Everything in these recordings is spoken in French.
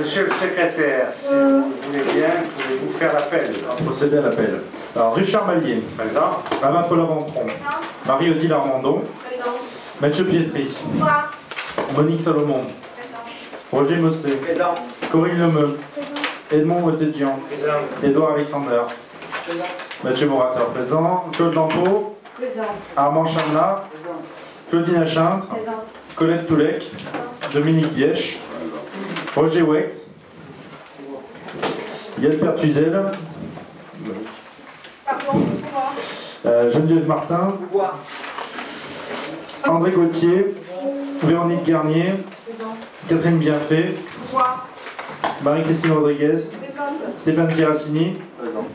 Monsieur le secrétaire, si vous voulez bien, pouvez-vous faire l'appel? Procéder à l'appel. Alors, Richard Mallier. Présent. Alain Paula Ventron. Marie-Odile Armandon. Présent. Mathieu Pietri. Quoi? Monique Salomon. Présent. Roger Mossé. Présent. Corinne Lemeu. Présent. Edmond Motetjian. Présent. Édouard Alexander. Présent. Mathieu Morateur présent. Claude Lampeau. Présent. Armand Chamla. Présent. Claudine Achintre. Présent. Colette Toulec. Dominique Bièche. Roger Wex. Yann Pertuzel. Pardon, pouvoir. Geneviève Martin. Pouvoir. André Gauthier. Véronique Garnier. Présent. Catherine Bienfait. Pouvoir. Marie-Christine Rodriguez. Présente. Stéphane Pieracini. Présent.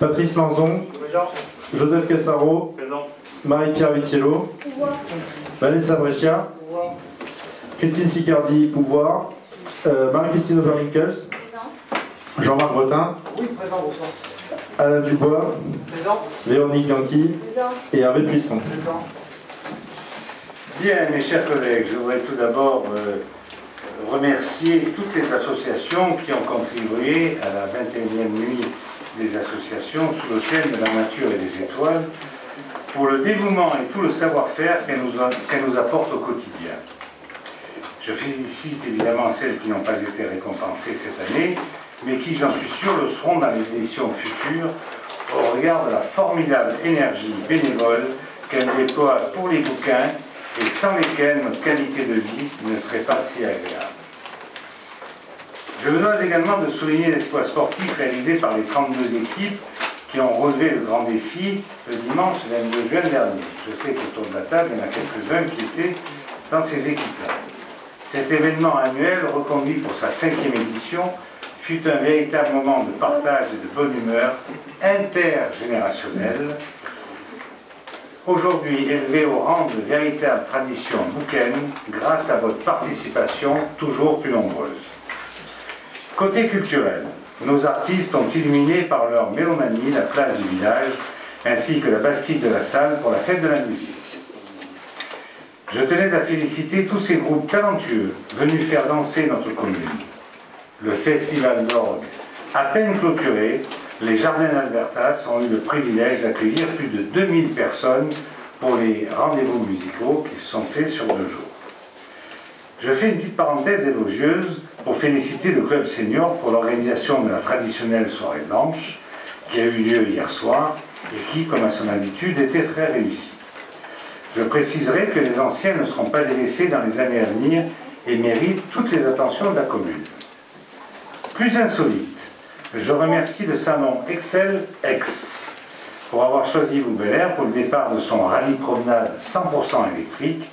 Patrice Lanzon. Présent. Joseph Cassaro. Présent. Marie-Pierre Vitiello. Pouvoir. Vanessa Brescia. Pouvoir. Christine Sicardi, pouvoir. Marie-Christine Oberwinkels. Présent. Jean-Marc Bretin. Oui, présent, bonsoir. Alain Dubois. Présent. Véronique Ganqui. Présent. Et Hervé Puisson. Présent. Bien, mes chers collègues, je voudrais tout d'abord remercier toutes les associations qui ont contribué à la 21e nuit des associations sous le thème de la nature et des étoiles pour le dévouement et tout le savoir-faire qu'elles nous apportent au quotidien. Je félicite évidemment celles qui n'ont pas été récompensées cette année, mais qui, j'en suis sûr, le seront dans les éditions futures au regard de la formidable énergie bénévole qu'elles déploient pour les bouquins et sans lesquels notre qualité de vie ne serait pas si agréable. Je me dois également de souligner l'exploit sportif réalisé par les 32 équipes qui ont relevé le grand défi le dimanche 22 juin dernier. Je sais qu'autour de la table, il y en a quelques-uns qui étaient dans ces équipes-là. Cet événement annuel, reconduit pour sa 5e édition, fut un véritable moment de partage et de bonne humeur intergénérationnelle, aujourd'hui élevé au rang de véritable tradition bouquine grâce à votre participation toujours plus nombreuse. Côté culturel, nos artistes ont illuminé par leur mélomanie la place du village ainsi que la bastide de la salle pour la fête de la musique. Je tenais à féliciter tous ces groupes talentueux venus faire danser notre commune. Le festival d'orgue à peine clôturé, les Jardins d'Albertas ont eu le privilège d'accueillir plus de 2000 personnes pour les rendez-vous musicaux qui se sont faits sur 2 jours. Je fais une petite parenthèse élogieuse pour féliciter le club senior pour l'organisation de la traditionnelle soirée blanche qui a eu lieu hier soir et qui, comme à son habitude, était très réussie. Je préciserai que les anciens ne seront pas délaissés dans les années à venir et méritent toutes les attentions de la commune. Plus insolite, je remercie le salon Excel X pour avoir choisi Loubelair pour le départ de son rallye promenade 100% électrique,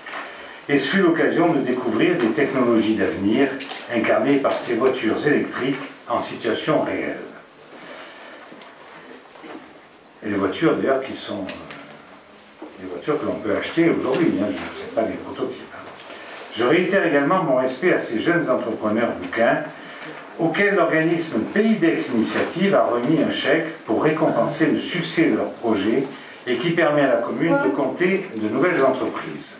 et ce fut l'occasion de découvrir des technologies d'avenir incarnées par ces voitures électriques en situation réelle. Et les voitures d'ailleurs qui sont des voitures que l'on peut acheter aujourd'hui, hein, ce n'est pas des prototypes. Je réitère également mon respect à ces jeunes entrepreneurs bouquins auxquels l'organisme Pays d'Aix Initiative a remis un chèque pour récompenser le succès de leur projet et qui permet à la commune de compter de nouvelles entreprises.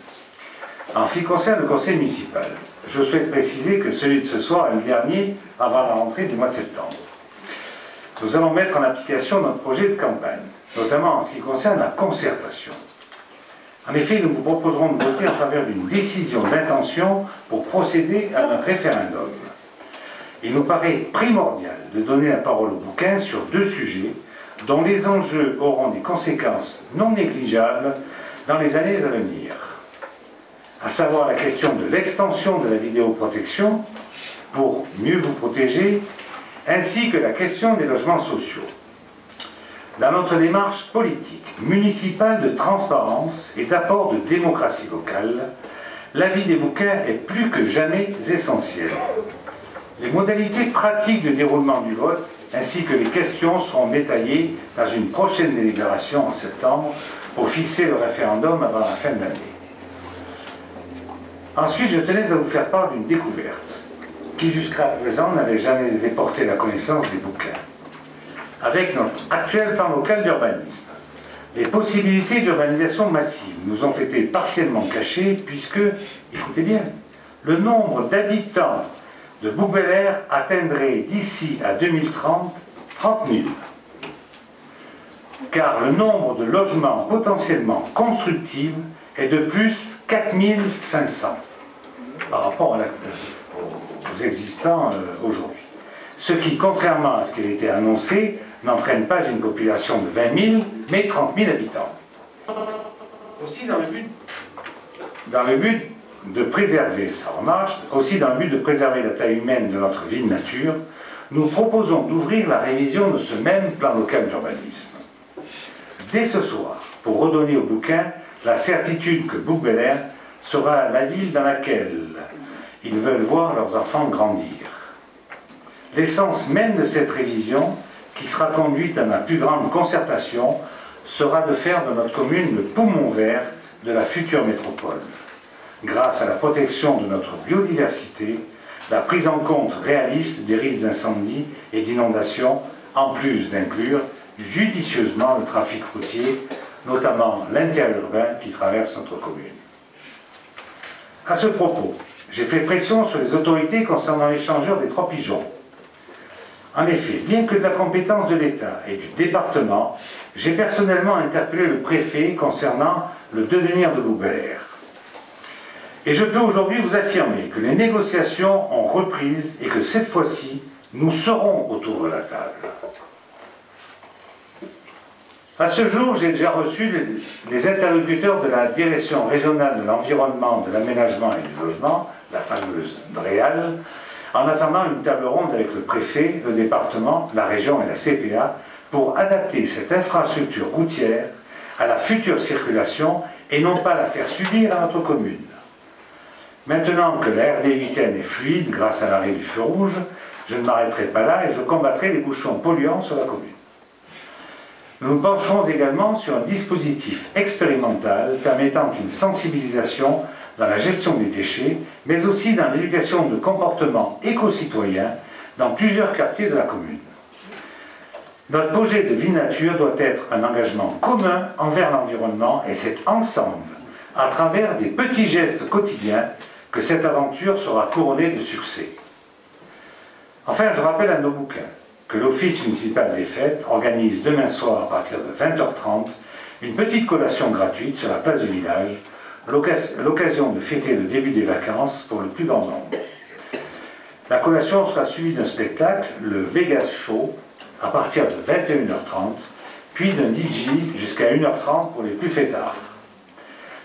En ce qui concerne le conseil municipal, je souhaite préciser que celui de ce soir est le dernier avant la rentrée du mois de septembre. Nous allons mettre en application notre projet de campagne, notamment en ce qui concerne la concertation. En effet, nous vous proposerons de voter en faveur d'une décision d'intention pour procéder à un référendum. Il nous paraît primordial de donner la parole aux bouquins sur 2 sujets dont les enjeux auront des conséquences non négligeables dans les années à venir, à savoir la question de l'extension de la vidéoprotection pour mieux vous protéger, ainsi que la question des logements sociaux. Dans notre démarche politique, municipale de transparence et d'apport de démocratie locale, l'avis des bouquins est plus que jamais essentiel. Les modalités pratiques de déroulement du vote ainsi que les questions seront détaillées dans une prochaine délibération en septembre pour fixer le référendum avant la fin de l'année. Ensuite, je tenais à vous faire part d'une découverte qui jusqu'à présent n'avait jamais été portée à la connaissance des bouquins. Avec notre actuel plan local d'urbanisme, les possibilités d'urbanisation massive nous ont été partiellement cachées puisque, écoutez bien, le nombre d'habitants de Bouc-Bel-Air atteindrait d'ici à 2030 30 000. Car le nombre de logements potentiellement constructibles est de plus 4 500 par rapport aux existants aujourd'hui. Ce qui, contrairement à ce qui a été annoncé, n'entraîne pas une population de 20 000, mais 30 000 habitants. Aussi dans le but de préserver, ça remarche, aussi dans le but de préserver la taille humaine de notre ville-nature, nous proposons d'ouvrir la révision de ce même plan local d'urbanisme. Dès ce soir, pour redonner au bouquin la certitude que Bouc-Bel-Air sera la ville dans laquelle ils veulent voir leurs enfants grandir. L'essence même de cette révision, qui sera conduite à ma plus grande concertation, sera de faire de notre commune le poumon vert de la future métropole, grâce à la protection de notre biodiversité, la prise en compte réaliste des risques d'incendie et d'inondation, en plus d'inclure judicieusement le trafic routier, notamment l'interurbain qui traverse notre commune. À ce propos, j'ai fait pression sur les autorités concernant l'échangeur des 3 pigeons. En effet, bien que de la compétence de l'État et du département, j'ai personnellement interpellé le préfet concernant le devenir de Bouc-Bel-Air. Et je peux aujourd'hui vous affirmer que les négociations ont repris et que cette fois-ci, nous serons autour de la table. À ce jour, j'ai déjà reçu les interlocuteurs de la Direction régionale de l'environnement, de l'aménagement et du logement, la fameuse DREAL, en attendant une table ronde avec le préfet, le département, la région et la CPA pour adapter cette infrastructure routière à la future circulation et non pas la faire subir à notre commune. Maintenant que la RD8N est fluide grâce à l'arrêt du feu rouge, je ne m'arrêterai pas là et je combattrai les bouchons polluants sur la commune. Nous nous pencherons également sur un dispositif expérimental permettant une sensibilisation dans la gestion des déchets, mais aussi dans l'éducation de comportements éco-citoyens dans plusieurs quartiers de la commune. Notre projet de ville-nature doit être un engagement commun envers l'environnement et c'est ensemble, à travers des petits gestes quotidiens, que cette aventure sera couronnée de succès. Enfin, je rappelle à nos bouquins que l'Office municipal des fêtes organise demain soir à partir de 20h30 une petite collation gratuite sur la place du village, l'occasion de fêter le début des vacances pour le plus grand nombre. La collation sera suivie d'un spectacle, le Vegas Show, à partir de 21h30, puis d'un DJ jusqu'à 1h30 pour les plus fêtards.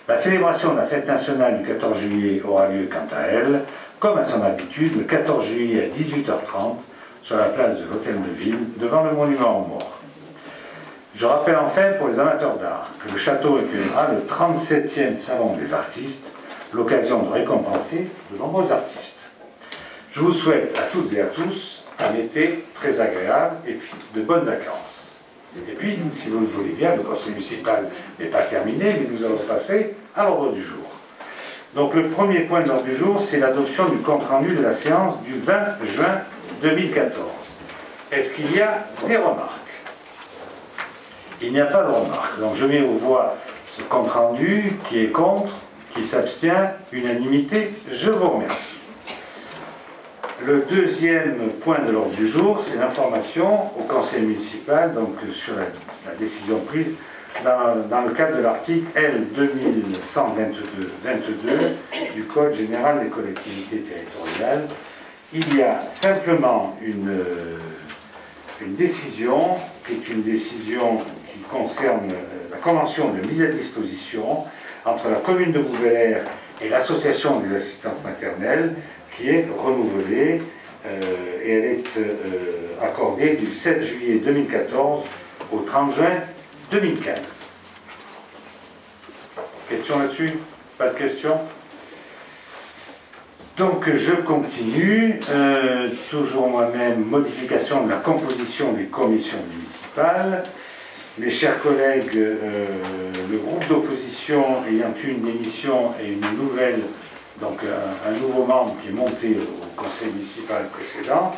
La célébration de la fête nationale du 14 juillet aura lieu quant à elle, comme à son habitude, le 14 juillet à 18h30, sur la place de l'Hôtel de Ville, devant le monument aux morts. Je rappelle enfin pour les amateurs d'art que le château accueillera le 37e Salon des artistes, l'occasion de récompenser de nombreux artistes. Je vous souhaite à toutes et à tous un été très agréable et puis de bonnes vacances. Et puis, si vous le voulez bien, le conseil municipal n'est pas terminé, mais nous allons passer à l'ordre du jour. Donc le premier point de l'ordre du jour, c'est l'adoption du compte-rendu de la séance du 20 juin 2014. Est-ce qu'il y a des remarques? Il n'y a pas de remarques. Donc je mets aux voix ce compte-rendu. Qui est contre? Qui s'abstient? Unanimité. Je vous remercie. Le deuxième point de l'ordre du jour, c'est l'information au conseil municipal donc, sur la décision prise dans le cadre de l'article L 2122 du Code général des collectivités territoriales. Il y a simplement une décision qui est une décision qui concerne la convention de mise à disposition entre la commune de Bouc-Bel-Air et l'association des assistantes maternelles qui est renouvelée et elle est accordée du 7 juillet 2014 au 30 juin 2015. Question là-dessus? Pas de questions? Donc je continue, toujours moi-même, modification de la composition des commissions municipales. Mes chers collègues, le groupe d'opposition ayant eu une démission et une nouvelle, donc un nouveau membre qui est monté au conseil municipal précédent,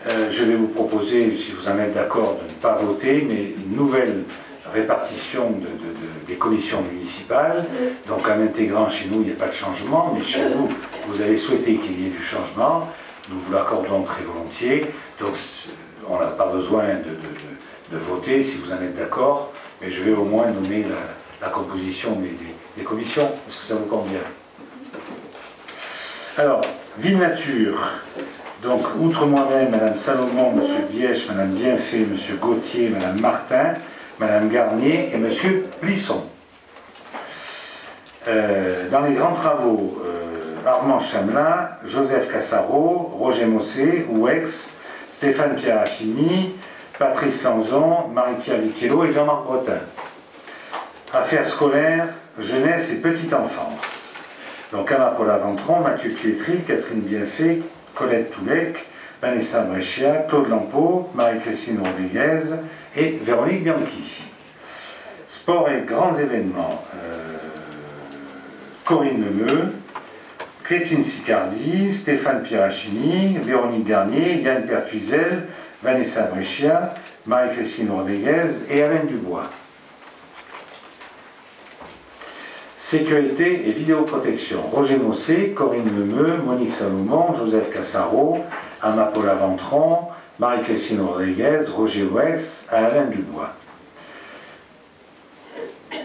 je vais vous proposer, si vous en êtes d'accord, de ne pas voter, mais une nouvelle répartition des commissions municipales. Donc en intégrant chez nous, il n'y a pas de changement, mais chez vous, vous avez souhaité qu'il y ait du changement. nous vous l'accordons très volontiers. Donc on n'a pas besoin de voter si vous en êtes d'accord, mais je vais au moins nommer la composition des commissions. Est-ce que ça vous convient? Alors, Ville Nature. Donc, outre moi-même, Madame Salomon, Monsieur Bièche, Madame Bienfait, Monsieur Gauthier, Madame Martin, Madame Garnier et Monsieur Plisson. Dans les grands travaux, Armand Chamelin, Joseph Cassaro, Roger Mossé, Ouex, Stéphane Pierachini, Patrice Lanzon, Marie-Pierre Vicchiello et Jean-Marc Bretin. Affaires scolaires, jeunesse et petite enfance. Donc Anna-Paula Ventron, Mathieu Pietri, Catherine Bienfait, Colette Toulec, Vanessa Brescia, Claude Lampeau, Marie-Christine Rodriguez et Véronique Bianchi. Sport et grands événements, Corinne Lemeu, Christine Sicardi, Stéphane Pierachini, Véronique Garnier, Yann Pertuizel, Vanessa Brescia, Marie-Christine Rodriguez et Alain Dubois. Sécurité et vidéoprotection, Roger Mossé, Corinne Lemeu, Monique Salomon, Joseph Cassaro, Anna-Paula Ventron, Marie-Christine Rodriguez, Roger Ouex, Alain Dubois.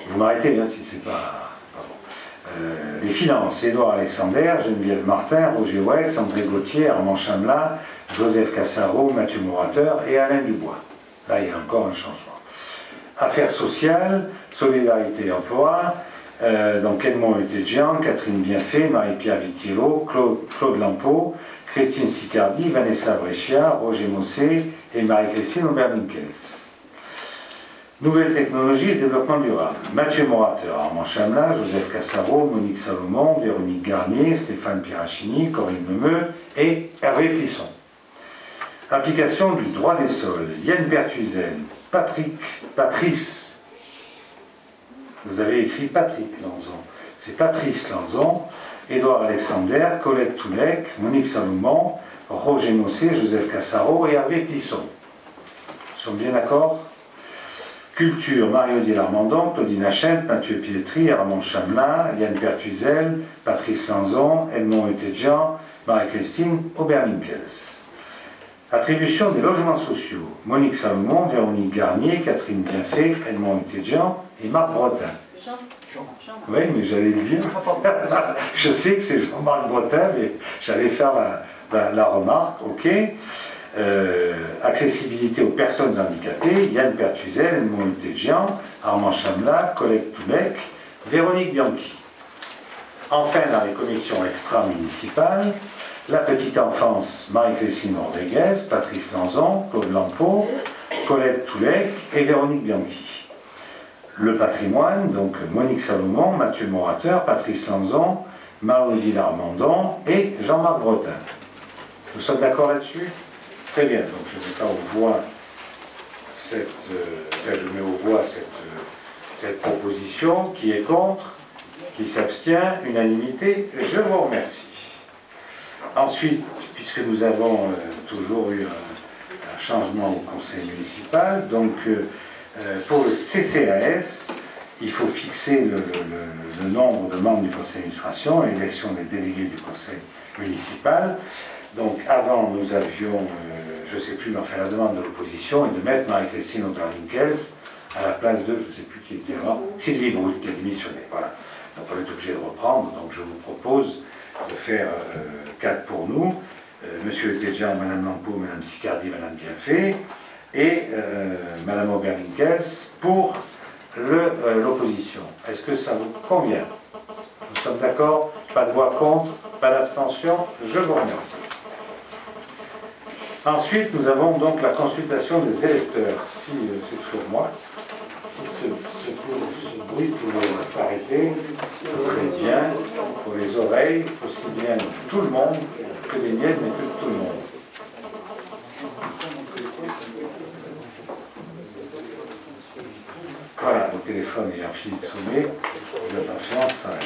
Vous m'arrêtez hein, si c'est pas... les finances, Édouard Alexander, Geneviève Martin, Roger Ouex, André Gauthier, Armand Chamelin, Joseph Cassaro, Mathieu Morateur et Alain Dubois. Là, il y a encore un changement. Affaires sociales, solidarité et emploi, donc Edmond Etégian, Catherine Bienfait, Marie-Pierre Vicchiello, Claude Lampeau, Christine Sicardi, Vanessa Brescia, Roger Mossé et Marie-Christine Aubert-Minkels. Nouvelles technologies et développement durable. Mathieu Morateur, Armand Chamelin, Joseph Cassaro, Monique Salomon, Véronique Garnier, Stéphane Pierachini, Corinne Lemeu et Hervé Plisson. Application du droit des sols. Yann Pertuizel, Patrice. Vous avez écrit Patrick Lanzon. C'est Patrice Lanzon, Édouard Alexander, Colette Toulec, Monique Salomon, Roger Mossé, Joseph Cassaro et Hervé Plisson. Ils sont bien d'accord? Culture, Mario Larmandon, Claudine Hachette, Mathieu Pietri, Armand Chamelin, Yann Pertuizel, Patrice Lanzon, Edmond Etégian, Marie-Christine Aubert-Minkels. Attribution des logements sociaux, Monique Salomon, Véronique Garnier, Catherine Bienfait, Edmond Etégian et Marc Bretin. Jean. Oui, mais j'allais le dire. Je sais que c'est Jean-Marc Bretin, mais j'allais faire la remarque, ok. Accessibilité aux personnes handicapées, Yann Pertuizel, Edmond Etégian, Armand Chamelin, Colette Toulec, Véronique Bianchi. Enfin, dans les commissions extra-municipales, la petite enfance, Marie-Christine Rodriguez, Patrice Lanzon, Claude Lampeau, Colette Toulec et Véronique Bianchi. Le patrimoine, donc Monique Salomon, Mathieu Morateur, Patrice Lanzon, Marie Larmandon et Jean-Marc Bretin. Nous sommes d'accord là-dessus? Très bien, donc je mets au voix cette proposition. Qui est contre? Qui s'abstient? Unanimité. Je vous remercie. Ensuite, puisque nous avons toujours eu un changement au conseil municipal, donc pour le CCAS, il faut fixer le nombre de membres du conseil d'administration et l'élection des délégués du conseil municipal. Donc avant, nous avions, je ne sais plus, mais enfin la demande de l'opposition est de mettre Marie-Christine Aubert-Minkels à la place de, je ne sais plus qui était là, Sylvie Brut, qui a démissionné. Voilà. Donc on est obligé de reprendre, donc je vous propose de faire 4 pour nous, Monsieur Etégian, Madame Lampeau, Madame Sicardi, Madame Bienfait, et Madame Aubert-Minkels pour l'opposition. Est-ce que ça vous convient? Nous sommes d'accord? Pas de voix contre, pas d'abstention? Je vous remercie. Ensuite, nous avons donc la consultation des électeurs. Si c'est toujours moi, si ce bruit pouvait s'arrêter, ce serait bien pour les oreilles, aussi bien de tout le monde que des miennes, mais que de tout le monde. Voilà, le téléphone ayant fini de sonner, l'attention s'arrête.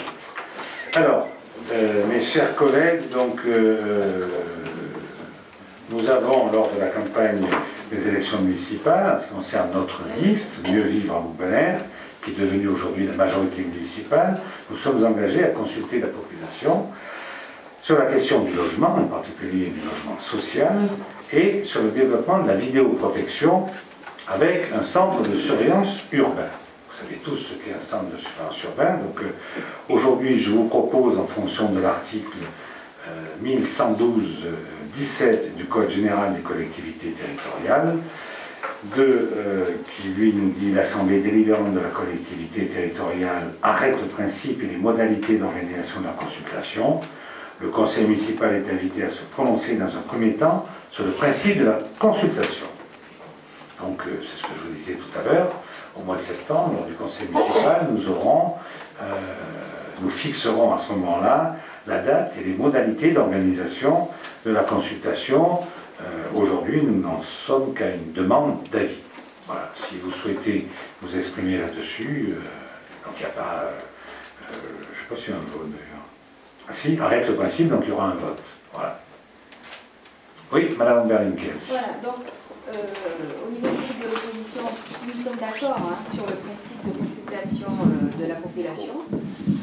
Alors, mes chers collègues, donc nous avons, lors de la campagne des élections municipales, en ce qui concerne notre liste, Mieux vivre en Loup-Belair, qui est devenue aujourd'hui la majorité municipale, nous sommes engagés à consulter la population sur la question du logement, en particulier du logement social, et sur le développement de la vidéoprotection avec un centre de surveillance urbain. Vous savez tous ce qu'est un centre de surveillance urbain. Donc aujourd'hui, je vous propose, en fonction de l'article 1112-17 du Code général des collectivités territoriales, qui lui nous dit l'Assemblée délibérante de la collectivité territoriale arrête le principe et les modalités d'organisation de la consultation. Le conseil municipal est invité à se prononcer dans un premier temps sur le principe de la consultation. Donc, c'est ce que je vous disais tout à l'heure, au mois de septembre, lors du conseil municipal, nous fixerons à ce moment-là la date et les modalités d'organisation de la consultation. Aujourd'hui, nous n'en sommes qu'à une demande d'avis. Voilà, si vous souhaitez vous exprimer là-dessus, donc il n'y a pas, je ne sais pas s'il y a un vote d'ailleurs. Ah, si, arrête le principe, donc il y aura un vote. Voilà. Oui, Madame Berlinkels. Voilà, donc au niveau du groupe de l'opposition, nous sommes d'accord sur le principe de consultation de la population.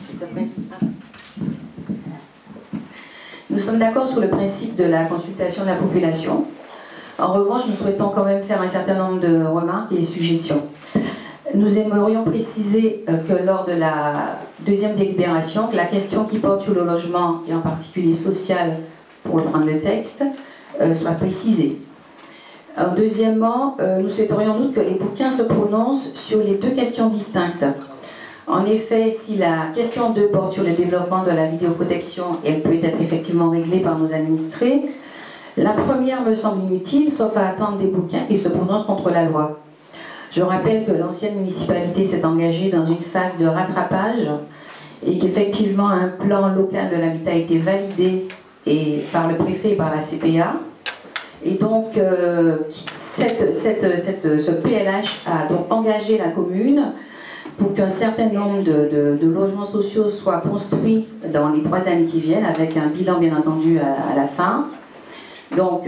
C'est un principe. Nous sommes d'accord sur le principe de la consultation de la population. En revanche, nous souhaitons quand même faire un certain nombre de remarques et suggestions. Nous aimerions préciser que lors de la deuxième délibération, que la question qui porte sur le logement, et en particulier social, pour reprendre le texte, soit précisée. Deuxièmement, nous souhaiterions doute que les bouquins se prononcent sur les deux questions distinctes. En effet, si la question 2 porte sur le développement de la vidéoprotection, elle peut être effectivement réglée par nos administrés, la première me semble inutile, sauf à attendre des bouquins qui se prononcent contre la loi. Je rappelle que l'ancienne municipalité s'est engagée dans une phase de rattrapage et qu'effectivement un plan local de l'habitat a été validé par le préfet et par la CPA. Et donc, ce PLH a donc engagé la commune pour qu'un certain nombre de logements sociaux soient construits dans les 3 années qui viennent, avec un bilan bien entendu à la fin. Donc,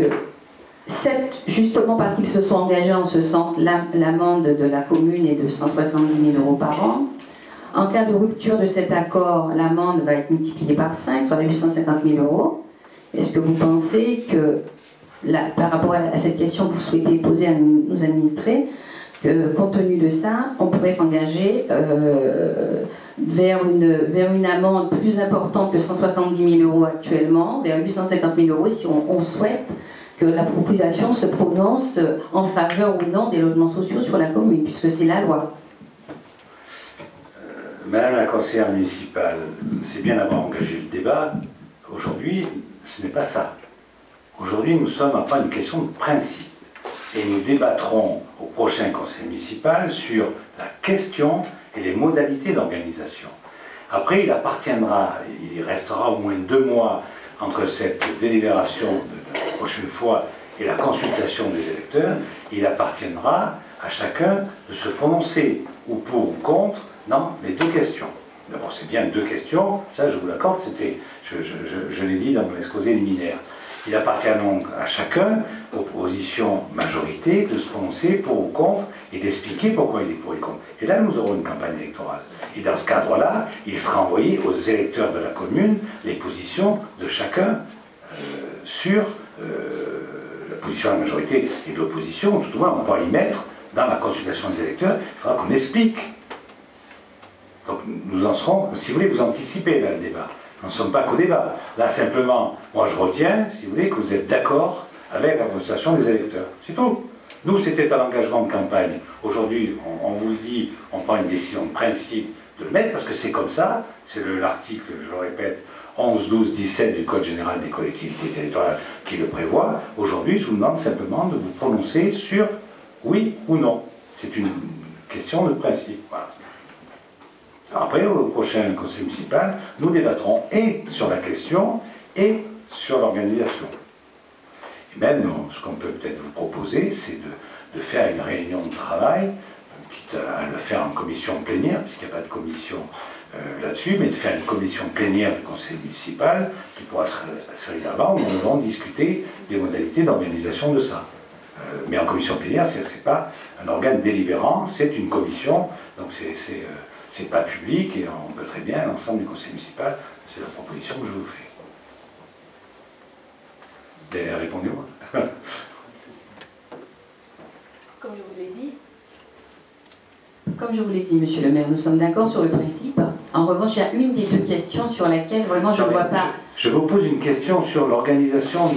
justement parce qu'ils se sont engagés en ce sens, l'amende de la commune est de 170 000 € par an. En cas de rupture de cet accord, l'amende va être multipliée par 5, soit 850 000 €. Est-ce que vous pensez que, par rapport à cette question que vous souhaitez poser à nos administrés, que, compte tenu de ça, on pourrait s'engager vers une amende plus importante que 170 000 € actuellement, vers 850 000 € si on souhaite que la proposition se prononce en faveur ou non des logements sociaux sur la commune, puisque c'est la loi. Madame la conseillère municipale, c'est bien d'avoir engagé le débat. Aujourd'hui, ce n'est pas ça. Aujourd'hui, nous sommes à une question de principe. Et nous débattrons au prochain conseil municipal sur la question et les modalités d'organisation. Après, il restera au moins 2 mois entre cette délibération de la prochaine fois et la consultation des électeurs. Il appartiendra à chacun de se prononcer ou pour ou contre dans les 2 questions. D'abord, c'est bien 2 questions, ça je vous l'accorde, je l'ai dit dans mon exposé liminaire. Il appartient donc à chacun, opposition majorité, de se prononcer pour ou contre et d'expliquer pourquoi il est pour et contre. Et là, nous aurons une campagne électorale. Et dans ce cadre-là, il sera envoyé aux électeurs de la commune les positions de chacun sur la position de la majorité et de l'opposition. Tout au moins, on pourra y mettre dans la consultation des électeurs. Il faudra qu'on explique. Donc nous en serons, si vous voulez, vous anticipez là le débat. Nous ne sommes pas qu'au débat. Là, simplement, moi je retiens, si vous voulez, que vous êtes d'accord avec la consultation des électeurs. C'est tout. Nous, c'était un engagement de campagne. Aujourd'hui, on vous le dit, on prend une décision de principe de le mettre, parce que c'est comme ça, c'est l'article, je le répète, 11, 12, 17 du Code général des collectivités territoriales qui le prévoit. Aujourd'hui, je vous demande simplement de vous prononcer sur oui ou non. C'est une question de principe. Voilà. Après, au prochain conseil municipal, nous débattrons et sur la question et sur l'organisation. Et même, ce qu'on peut peut-être vous proposer, c'est de faire une réunion de travail, quitte à le faire en commission plénière, puisqu'il n'y a pas de commission là-dessus, mais de faire une commission plénière du conseil municipal qui pourra se réunir avant, où nous allons discuter des modalités d'organisation de ça. Mais en commission plénière, ce n'est pas un organe délibérant, c'est une commission, donc c'est pas public, et on peut très bien, l'ensemble du conseil municipal, c'est la proposition que je vous fais. Répondez-moi. Comme je vous l'ai dit, monsieur le maire, nous sommes d'accord sur le principe. En revanche, il y a une des deux questions sur laquelle vraiment je ne vois pas. Je vous pose une question sur l'organisation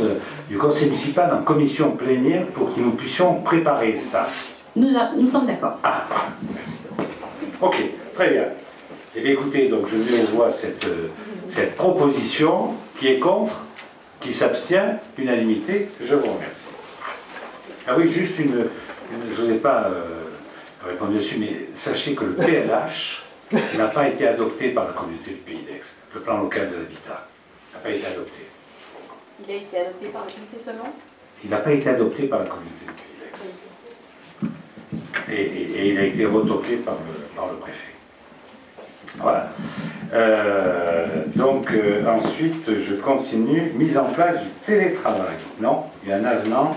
du conseil municipal en commission plénière pour que nous puissions préparer ça. Nous sommes d'accord. Ah, merci. Ok, très bien. Eh bien écoutez, donc je mets au voie cette proposition. Qui est contre? Qui s'abstient? Unanimité. Je vous remercie. Ah oui, juste je n'osais pas répondre dessus, mais sachez que le PLH n'a pas été adopté par la communauté du Pays d'Aix. Le plan local de l'habitat n'a pas été adopté. Il a été adopté par la communauté seulement? Il n'a pas été adopté par la communauté du Pays d'Aix. Et il a été retoqué par le préfet. Voilà. Ensuite, je continue. Mise en place du télétravail. Non, il y a un avenant.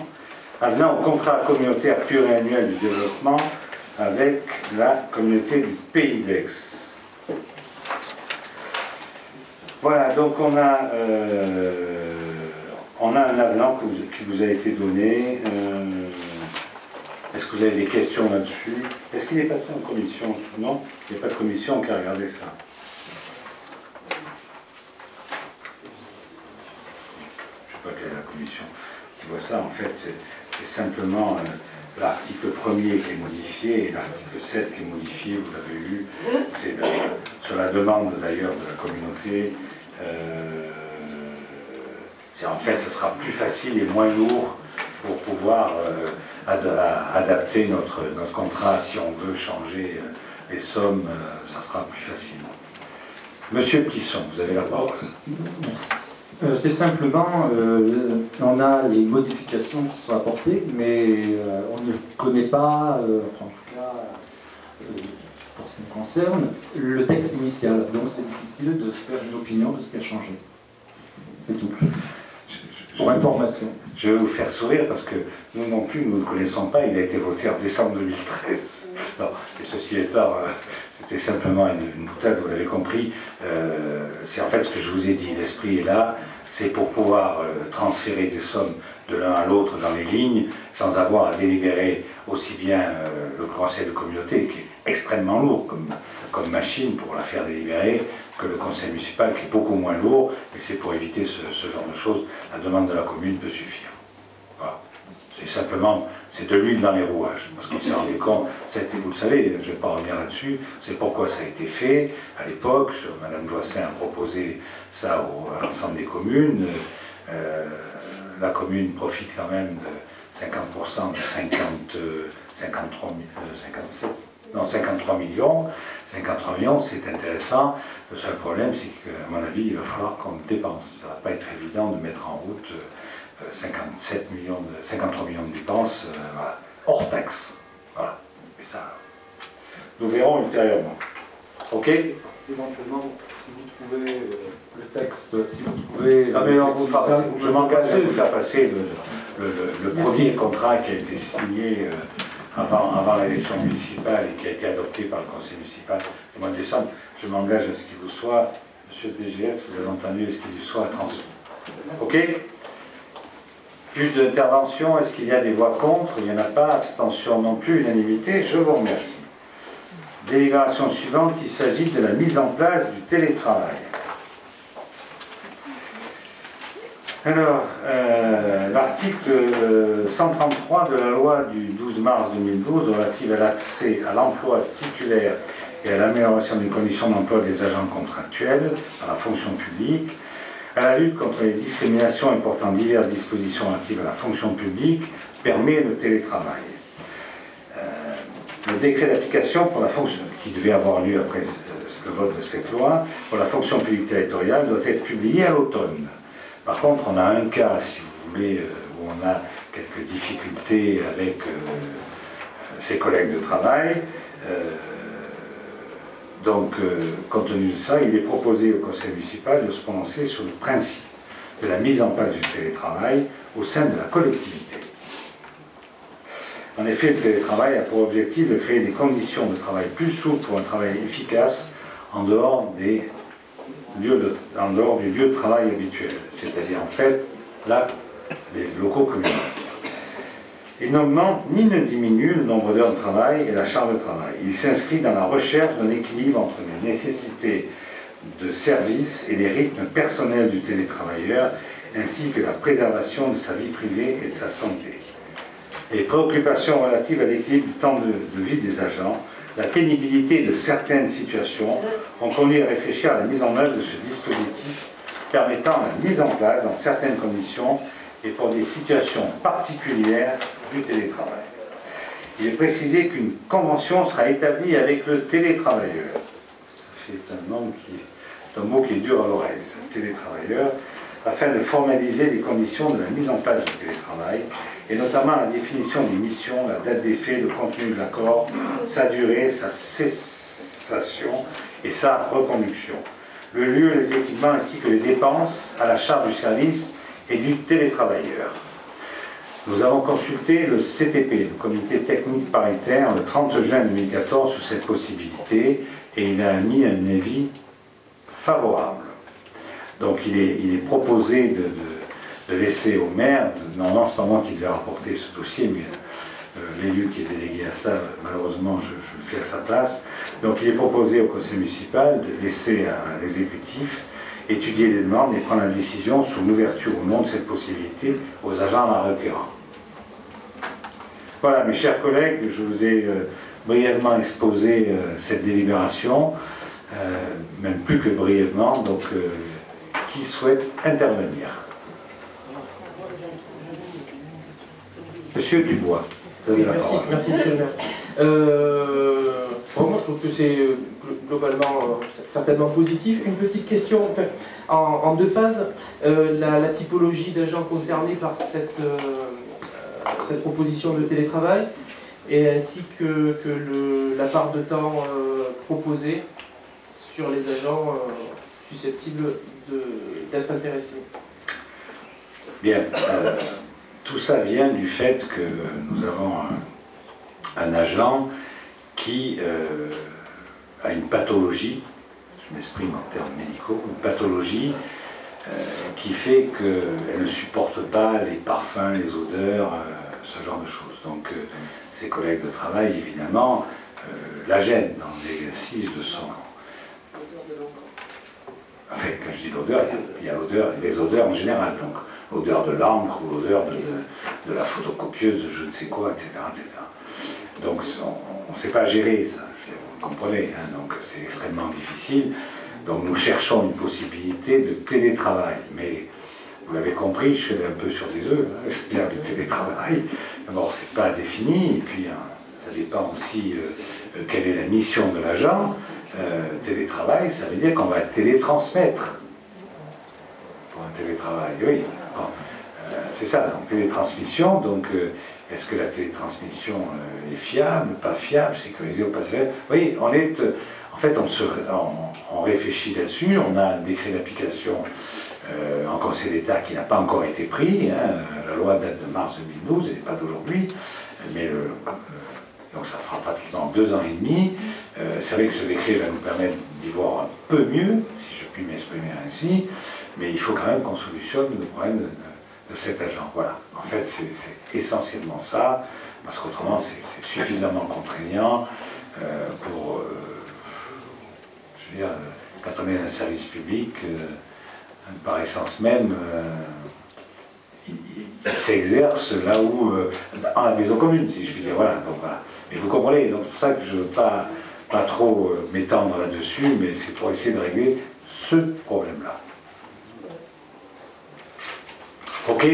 Avenant au contrat communautaire pluriannuel du développement avec la communauté du Pays d'Aix. Voilà, donc on a un avenant qui vous a été donné. Est-ce que vous avez des questions là-dessus? Est-ce qu'il est passé en commission? Non, il n'y a pas de commission qui a regardé ça. Je ne sais pas quelle est la commission qui voit ça. En fait, c'est simplement l'article 1er qui est modifié et l'article 7 qui est modifié, vous l'avez lu. C'est sur la demande d'ailleurs de la communauté. En fait, ce sera plus facile et moins lourd pour pouvoir adapter notre contrat. Si on veut changer les sommes, ça sera plus facile. Monsieur Plisson, vous avez la parole. Merci. C'est simplement, on a les modifications qui sont apportées, mais on ne connaît pas, en tout cas, pour ce qui me concerne, le texte initial. Donc c'est difficile de se faire une opinion de ce qui a changé. C'est tout. Pour information. Je vais vous faire sourire parce que nous non plus, nous ne le connaissons pas. Il a été voté en décembre 2013. Non, et ceci étant, c'était simplement une boutade, vous l'avez compris. C'est en fait ce que je vous ai dit. L'esprit est là. C'est pour pouvoir transférer des sommes de l'un à l'autre dans les lignes sans avoir à délibérer aussi bien le conseil de communauté qui est extrêmement lourd comme machine pour la faire délibérer que le conseil municipal qui est beaucoup moins lourd, mais c'est pour éviter ce genre de choses. La demande de la commune peut suffire. Voilà. C'est simplement, c'est de l'huile dans les rouages, parce qu'on s'est rendu compte, vous le savez, je ne vais pas revenir là-dessus, c'est pourquoi ça a été fait. À l'époque, Madame Joissin a proposé ça à l'ensemble des communes. La commune profite quand même de 50% de 53 millions. 53 millions, c'est intéressant. Le seul problème, c'est qu'à mon avis, il va falloir qu'on le dépense. Ça ne va pas être évident de mettre en route 53 millions de dépenses voilà, hors taxe. Voilà. Et ça, nous verrons ultérieurement. OK? Éventuellement, si vous trouvez le texte, si vous trouvez... Ah mais on vous fera passer, je m'engage à vous faire passer le premier contrat qui a été signé avant l'élection municipale et qui a été adopté par le conseil municipal au mois de décembre. Je m'engage à ce qu'il vous soit, monsieur le DGS, vous avez entendu, à ce qu'il vous soit transmis. OK? Plus d'intervention, est-ce qu'il y a des voix contre? Il n'y en a pas, abstention non plus, unanimité, je vous remercie. Délibération suivante, il s'agit de la mise en place du télétravail. Alors, l'article 133 de la loi du 12 mars 2012 relative à l'accès à l'emploi titulaire et à l'amélioration des conditions d'emploi des agents contractuels dans la fonction publique, à la lutte contre les discriminations et portant diverses dispositions relatives à la fonction publique, permet le télétravail. Le décret d'application pour la fonction, qui devait avoir lieu après le vote de cette loi, pour la fonction publique territoriale, doit être publié à l'automne. Par contre, on a un cas, si vous voulez, où on a quelques difficultés avec ses collègues de travail. Compte tenu de ça, il est proposé au conseil municipal de se prononcer sur le principe de la mise en place du télétravail au sein de la collectivité. En effet, le télétravail a pour objectif de créer des conditions de travail plus souples pour un travail efficace en dehors du lieu de travail habituel. C'est-à-dire, en fait, là, les locaux communaux. Il n'augmente ni ne diminue le nombre d'heures de travail et la charge de travail. Il s'inscrit dans la recherche d'un équilibre entre les nécessités de service et les rythmes personnels du télétravailleur, ainsi que la préservation de sa vie privée et de sa santé. Les préoccupations relatives à l'équilibre du temps de vie des agents, la pénibilité de certaines situations ont conduit à réfléchir à la mise en œuvre de ce dispositif permettant la mise en place dans certaines conditions et pour des situations particulières du télétravail. Il est précisé qu'une convention sera établie avec le télétravailleur. C'est un mot qui est dur à l'oreille, c'est télétravailleur, afin de formaliser les conditions de la mise en place du télétravail, et notamment la définition des missions, la date d'effet, le contenu de l'accord, sa durée, sa cessation et sa reconduction, le lieu, les équipements ainsi que les dépenses à la charge du service et du télétravailleur. Nous avons consulté le CTP, le Comité technique paritaire, le 30 juin 2014 sur cette possibilité et il a mis un avis favorable. Donc il est proposé de laisser au maire, non c'est pas moi qui devais rapporter ce dossier, mais l'élu qui est délégué à ça, malheureusement je le fais à sa place. Donc il est proposé au conseil municipal de laisser à l'exécutif étudier les demandes et prendre la décision sur l'ouverture ou non de cette possibilité aux agents la requérant. Voilà, mes chers collègues, je vous ai brièvement exposé cette délibération, même plus que brièvement, donc qui souhaite intervenir? Monsieur Dubois, vous avez la parole. Merci, monsieur le maire. Moi, je trouve que c'est globalement certainement positif. Une petite question, en deux phases, la typologie d'agents concernés par cette proposition de télétravail, et ainsi que la part de temps proposée sur les agents susceptibles d'être intéressés. Bien, tout ça vient du fait que nous avons un agent qui a une pathologie, je m'exprime en termes médicaux, une pathologie qui fait qu'elle ne supporte pas les parfums, les odeurs, ce genre de choses. Donc ses collègues de travail, évidemment, la gênent dans l'exercice de son... Enfin, quand je dis l'odeur, il y a l'odeur, les odeurs en général, donc l'odeur de l'encre ou l'odeur de la photocopieuse, je ne sais quoi, etc. etc. Donc on ne sait pas gérer ça, vous comprenez, hein, donc c'est extrêmement difficile. Donc nous cherchons une possibilité de télétravail, mais vous l'avez compris, je suis un peu sur des œufs, hein, c'est-à-dire le télétravail. D'abord, c'est pas défini, et puis hein, ça dépend aussi quelle est la mission de l'agent. Télétravail, ça veut dire qu'on va télétransmettre pour un télétravail, oui. Bon, c'est ça, donc télétransmission, donc est-ce que la télétransmission est fiable, pas fiable, sécurisée ou pas sécurisée? Oui, en fait, on réfléchit là-dessus, on a un décret d'application en Conseil d'État qui n'a pas encore été pris, hein, la loi date de mars 2012, elle n'est pas d'aujourd'hui, mais donc ça fera pratiquement 2 ans et demi. C'est vrai que ce décret va nous permettre d'y voir un peu mieux, si je puis m'exprimer ainsi, mais il faut quand même qu'on solutionne le problème de cet agent. Voilà. En fait, c'est essentiellement ça, parce qu'autrement, c'est suffisamment contraignant pour... je veux dire, quand on est dans un service public, par essence même, il s'exerce là où... dans la maison commune, si je puis dire. Voilà. Donc, voilà. Mais vous comprenez, donc c'est pour ça que je ne veux pas trop m'étendre là-dessus, mais c'est pour essayer de régler ce problème-là. Ok?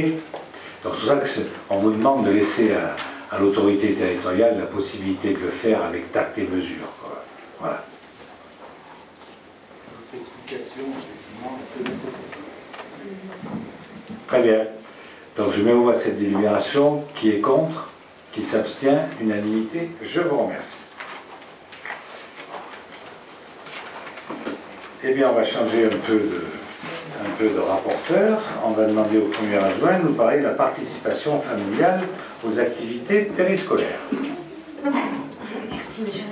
Donc c'est pour ça qu'on vous demande de laisser à l'autorité territoriale la possibilité de le faire avec tact et mesure. Quoi. Voilà. Explication, effectivement, un peu nécessaire. Très bien. Donc je mets au voie cette délibération. Qui est contre? Qui s'abstient? Unanimité. Je vous remercie. Eh bien, on va changer un peu de rapporteur. On va demander au premier adjoint de nous parler de la participation familiale aux activités périscolaires. Merci, monsieur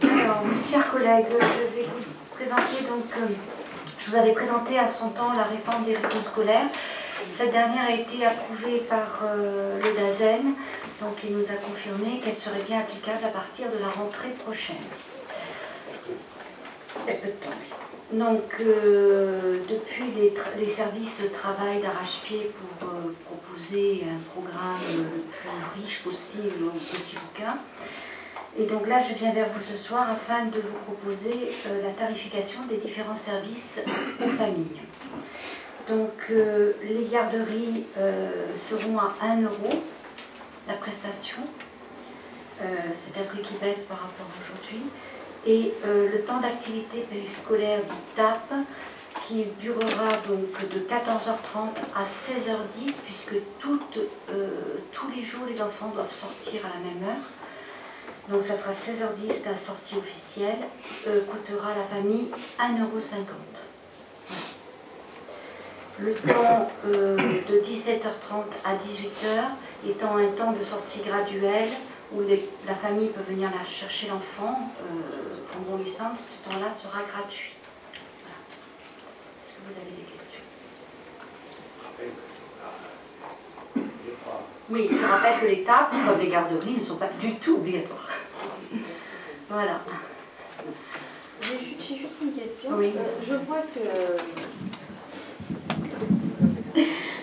le maire. Alors, mes chers collègues, je vais vous présenter donc... je vous avais présenté à son temps la réforme des rythmes scolaires. Cette dernière a été approuvée par le DAZEN, donc il nous a confirmé qu'elle serait bien applicable à partir de la rentrée prochaine. Il y a peu de temps. Donc, depuis, les services travaillent d'arrache-pied pour proposer un programme le plus riche possible aux petits bouquins. Et donc là, je viens vers vous ce soir afin de vous proposer la tarification des différents services aux familles. Donc, les garderies seront à 1 € la prestation. C'est un prix qui baisse par rapport à aujourd'hui. Et le temps d'activité périscolaire dit TAP, qui durera donc de 14h30 à 16h10, puisque tous les jours les enfants doivent sortir à la même heure. Donc ça sera 16h10 la sortie officielle, coûtera à la famille 1,50 €. Le temps de 17h30 à 18h étant un temps de sortie graduelle, où la famille peut venir chercher l'enfant quand bon lui semble, ce temps-là sera gratuit. Voilà. Est-ce que vous avez des questions? Oui, je rappelle que les tables, comme les garderies, ne sont pas du tout obligatoires. Voilà. J'ai juste une question. Oui.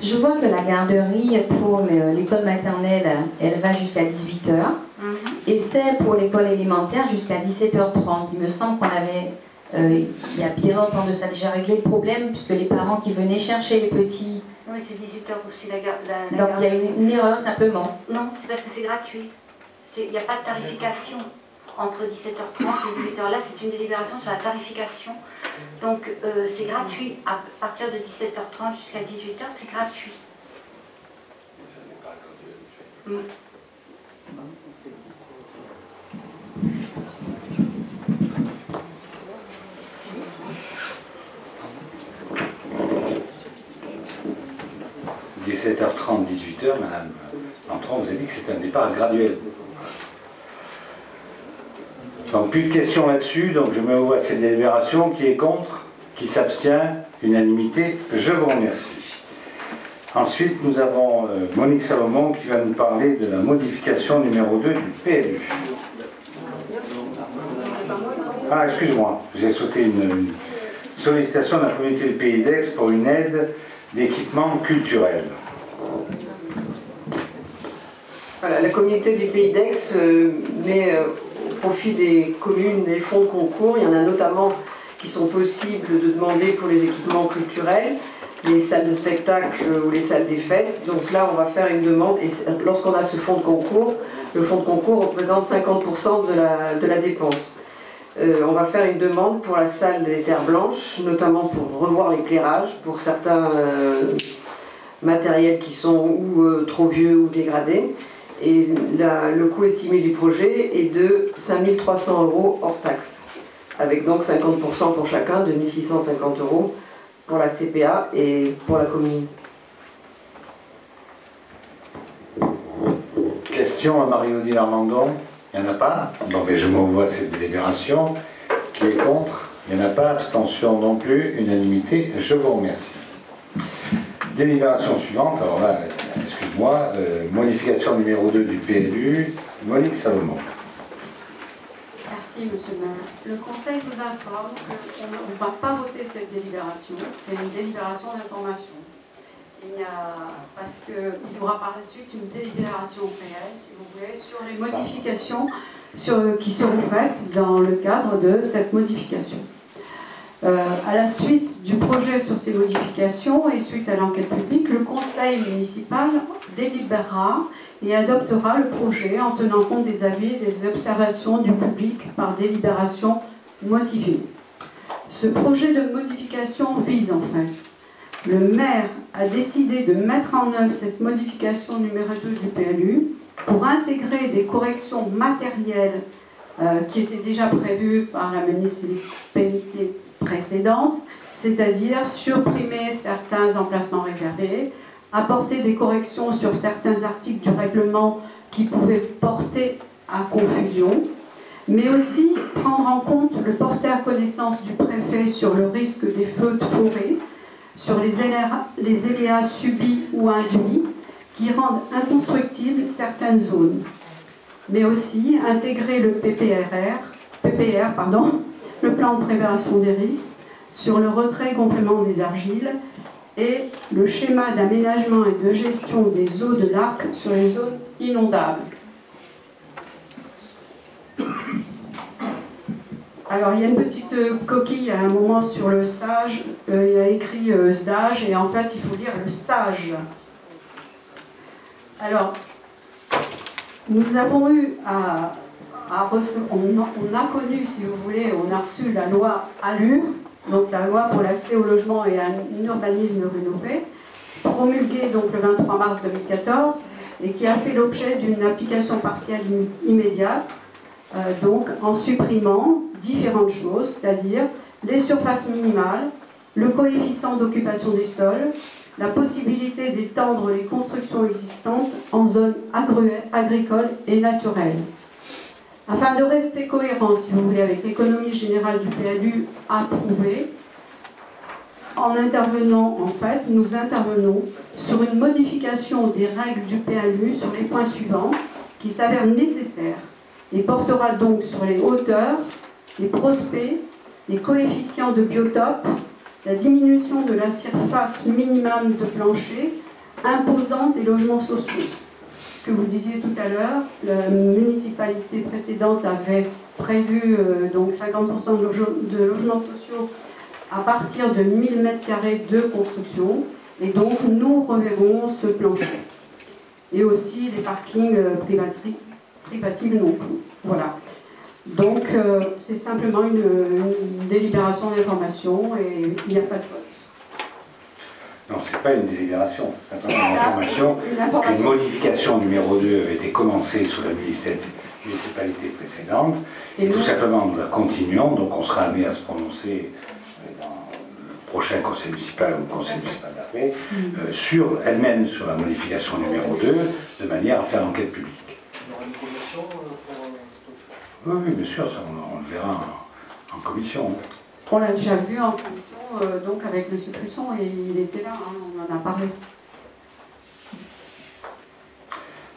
Je vois que la garderie pour l'école maternelle, elle va jusqu'à 18h. Et celle pour l'école élémentaire jusqu'à 17h30. Il me semble qu'on avait, il y a bien longtemps de ça, déjà réglé le problème, puisque les parents qui venaient chercher les petits... Oui, c'est 18h aussi la Donc il y a une erreur simplement. Non, c'est parce que c'est gratuit. Il n'y a pas de tarification entre 17h30 et 18h. Là, c'est une délibération sur la tarification. Donc, c'est gratuit. À partir de 17h30 jusqu'à 18h, c'est gratuit. Mm. 17h30, 18h, Madame Lantron vous a dit que c'était un départ graduel. Donc plus de questions là-dessus, donc je me vois cette délibération. Qui est contre, qui s'abstient, unanimité, je vous remercie. Ensuite, nous avons Monique Salomon qui va nous parler de la modification numéro 2 du PLU. Ah, excuse-moi, j'ai sauté une sollicitation de la communauté du Pays d'Aix pour une aide d'équipement culturel. Voilà, la communauté du Pays d'Aix met au profit des communes des fonds de concours. Il y en a notamment qui sont possibles de demander pour les équipements culturels, les salles de spectacle ou les salles des fêtes. Donc là, on va faire une demande et lorsqu'on a ce fonds de concours, le fonds de concours représente 50% de la dépense. On va faire une demande pour la salle des Terres Blanches, notamment pour revoir l'éclairage, pour certains matériels qui sont ou trop vieux ou dégradés. Et le coût estimé du projet est de 5 300 € hors taxe, avec donc 50% pour chacun, de 1 650 € pour la CPA et pour la commune. Question à Marie-Odile Armandon. Il n'y en a pas. Bon, mais je m'envoie cette délibération. Qui est contre? Il n'y en a pas. Abstention non plus. Unanimité. Je vous remercie. Délibération suivante. Alors là, excuse-moi. Modification numéro 2 du PLU. Monique Salomon. Merci, Monsieur le maire. Le Conseil vous informe qu'on ne va pas voter cette délibération. C'est une délibération d'information. Parce qu'il y aura par la suite une délibération réelle, si vous voulez, sur les modifications qui seront faites dans le cadre de cette modification. À la suite du projet sur ces modifications et suite à l'enquête publique, le Conseil municipal délibérera et adoptera le projet en tenant compte des avis et des observations du public par délibération motivée. Ce projet de modification vise en fait, le maire a décidé de mettre en œuvre cette modification numéro 2 du PLU pour intégrer des corrections matérielles qui étaient déjà prévues par la municipalité précédente, c'est-à-dire supprimer certains emplacements réservés, apporter des corrections sur certains articles du règlement qui pouvaient porter à confusion, mais aussi prendre en compte le porter à connaissance du préfet sur le risque des feux de forêt, sur les aléas subis ou induits qui rendent inconstructibles certaines zones, mais aussi intégrer le PPR, le plan de préparation des risques, sur le retrait-gonflement des argiles et le schéma d'aménagement et de gestion des eaux de l'Arc sur les zones inondables. Alors, il y a une petite coquille à un moment sur le SAGE. Il y a écrit SDAGE et en fait, il faut lire le SAGE. Alors, nous avons eu on a connu, si vous voulez, on a reçu la loi ALUR, donc la loi pour l'accès au logement et à un urbanisme rénové, promulguée donc le 23 mars 2014 et qui a fait l'objet d'une application partielle immédiate, donc en supprimant différentes choses, c'est-à-dire les surfaces minimales, le coefficient d'occupation des sols, la possibilité d'étendre les constructions existantes en zones agricoles et naturelles. Afin de rester cohérent, si vous voulez, avec l'économie générale du PLU approuvée, nous intervenons sur une modification des règles du PLU sur les points suivants qui s'avèrent nécessaires et portera donc sur les hauteurs, les prospects, les coefficients de biotope, la diminution de la surface minimum de plancher imposant des logements sociaux. Ce que vous disiez tout à l'heure, la municipalité précédente avait prévu donc 50% de logements sociaux à partir de 1000 m² de construction, et donc nous reverrons ce plancher. Et aussi les parkings privatibles non plus. Voilà. Donc c'est simplement une délibération d'information et il n'y a pas de vote. Non, ce n'est pas une délibération, c'est simplement une information. Une modification numéro 2 avait été commencée sous la municipalité précédente. Et tout simplement, nous la continuons, donc on sera amené à se prononcer dans le prochain conseil municipal ou le conseil municipal d'après, sur elle-même, sur la modification numéro 2, de manière à faire l'enquête publique. Il y aura une commission Oui, bien sûr, ça, on le verra en commission. On l'a déjà vu en commission, donc avec M. Plusson, et il était là, on en a parlé.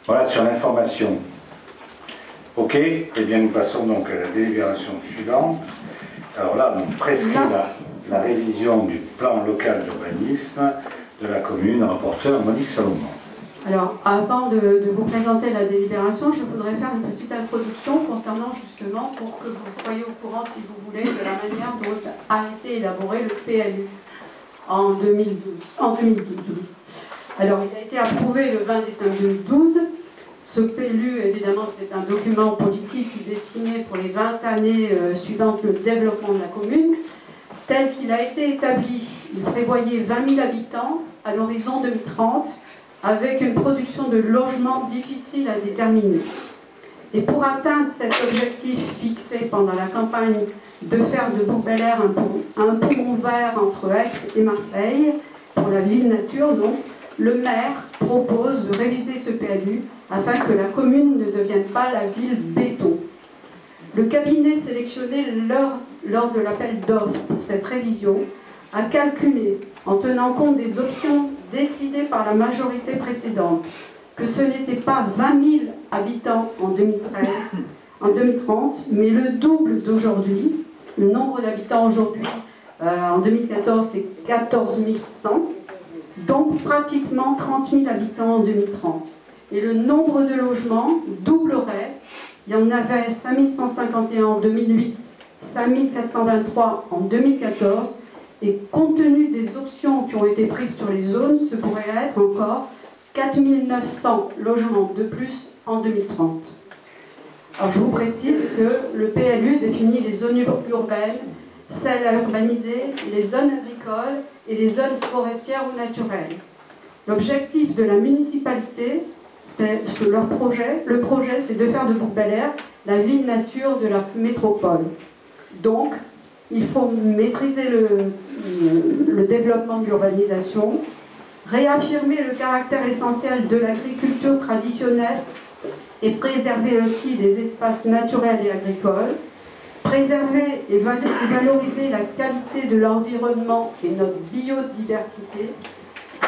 Voilà, sur l'information. Ok, eh bien nous passons donc à la délibération suivante. Alors là, on prescrit la révision du plan local d'urbanisme de la commune, rapporteur Monique Salomon. Alors, avant de vous présenter la délibération, je voudrais faire une petite introduction concernant justement, pour que vous soyez au courant, si vous voulez, de la manière dont a été élaboré le PLU en 2012. Oui. Alors, il a été approuvé le 20 décembre 2012. Ce PLU, évidemment, c'est un document politique destiné pour les 20 années suivantes le développement de la commune. Tel qu'il a été établi, il prévoyait 20 000 habitants à l'horizon 2030, avec une production de logements difficile à déterminer. Et pour atteindre cet objectif fixé pendant la campagne de faire de Bourg-Bel-Air un poumon vert entre Aix et Marseille, pour la ville nature, donc, le maire propose de réviser ce PLU afin que la commune ne devienne pas la ville béton. Le cabinet sélectionné lors de l'appel d'offres pour cette révision a calculé, en tenant compte des options décidées par la majorité précédente, que ce n'était pas 20 000 habitants en 2030, mais le double d'aujourd'hui. Le nombre d'habitants aujourd'hui, en 2014, c'est 14 100, donc pratiquement 30 000 habitants en 2030. Et le nombre de logements doublerait. Il y en avait 5 151 en 2008, 5 423 en 2014, et compte tenu des options qui ont été prises sur les zones, ce pourrait être encore 4 900 logements de plus en 2030. Alors je vous précise que le PLU définit les zones urbaines, celles à urbaniser, les zones agricoles et les zones forestières ou naturelles. L'objectif de la municipalité, c'est leur projet. Le projet, c'est de faire de Bourg-Bel-Air la ville nature de la métropole. Donc, il faut maîtriser le développement de l'urbanisation, réaffirmer le caractère essentiel de l'agriculture traditionnelle et préserver aussi les espaces naturels et agricoles, préserver et valoriser la qualité de l'environnement et notre biodiversité,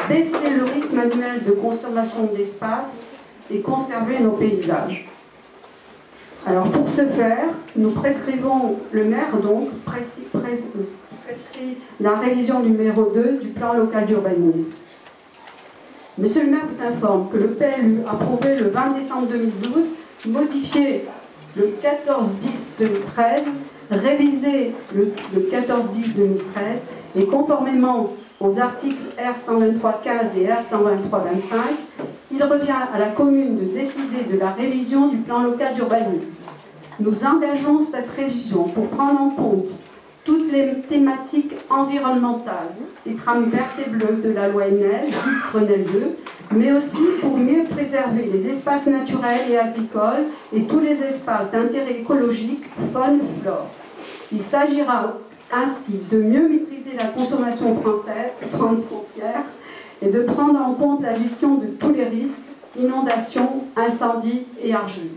baisser le rythme annuel de consommation d'espace et conserver nos paysages. Alors pour ce faire, nous prescrivons, le maire donc prescrit la révision numéro 2 du plan local d'urbanisme. Monsieur le maire vous informe que le PLU approuvé le 20 décembre 2012, modifié le 14-10-2013, révisé le 14-10-2013 et conformément aux articles R123-15 et R123-25, il revient à la commune de décider de la révision du plan local d'urbanisme. Nous engageons cette révision pour prendre en compte toutes les thématiques environnementales, les trames vertes et bleues de la loi Enel, dite Grenelle 2, mais aussi pour mieux préserver les espaces naturels et agricoles et tous les espaces d'intérêt écologique, faune et flore. Il s'agira ainsi de mieux maîtriser la consommation foncière et de prendre en compte la gestion de tous les risques, inondations, incendies et argileux.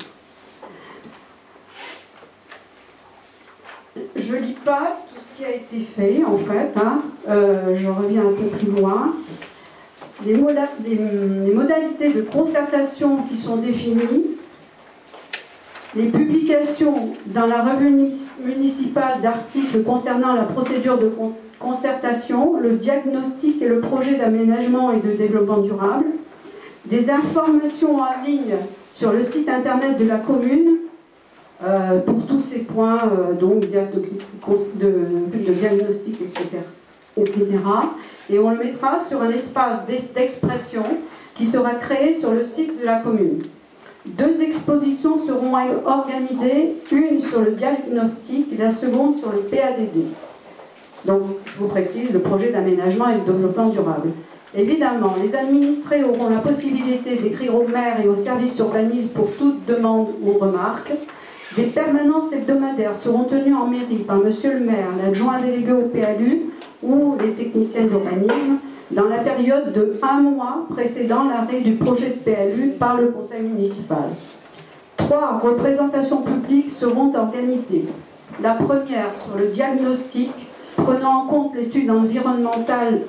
Je ne lis pas tout ce qui a été fait, en fait, je reviens un peu plus loin. Les modalités de concertation qui sont définies, les publications dans la revue municipale d'articles concernant la procédure de concertation, le diagnostic et le projet d'aménagement et de développement durable, des informations en ligne sur le site internet de la commune pour tous ces points donc de diagnostic, etc. Et on le mettra sur un espace d'expression qui sera créé sur le site de la commune. 2 expositions seront organisées, une sur le diagnostic et la seconde sur le PADD. Donc, je vous précise, le projet d'aménagement et de développement durable. Évidemment, les administrés auront la possibilité d'écrire au maire et au service urbanisme pour toute demande ou remarque. Des permanences hebdomadaires seront tenues en mairie par monsieur le maire, l'adjoint délégué au PLU ou les techniciens d'urbanisme dans la période de 1 mois précédant l'arrêt du projet de PLU par le conseil municipal. 3 représentations publiques seront organisées. La première sur le diagnostic, prenant en compte l'étude environnementale,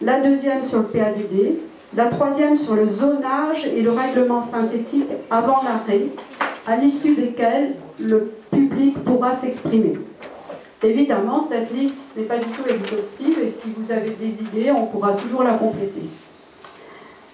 la deuxième sur le PADD, la troisième sur le zonage et le règlement synthétique avant l'arrêt, à l'issue desquels le public pourra s'exprimer. Évidemment, cette liste n'est pas du tout exhaustive et si vous avez des idées, on pourra toujours la compléter.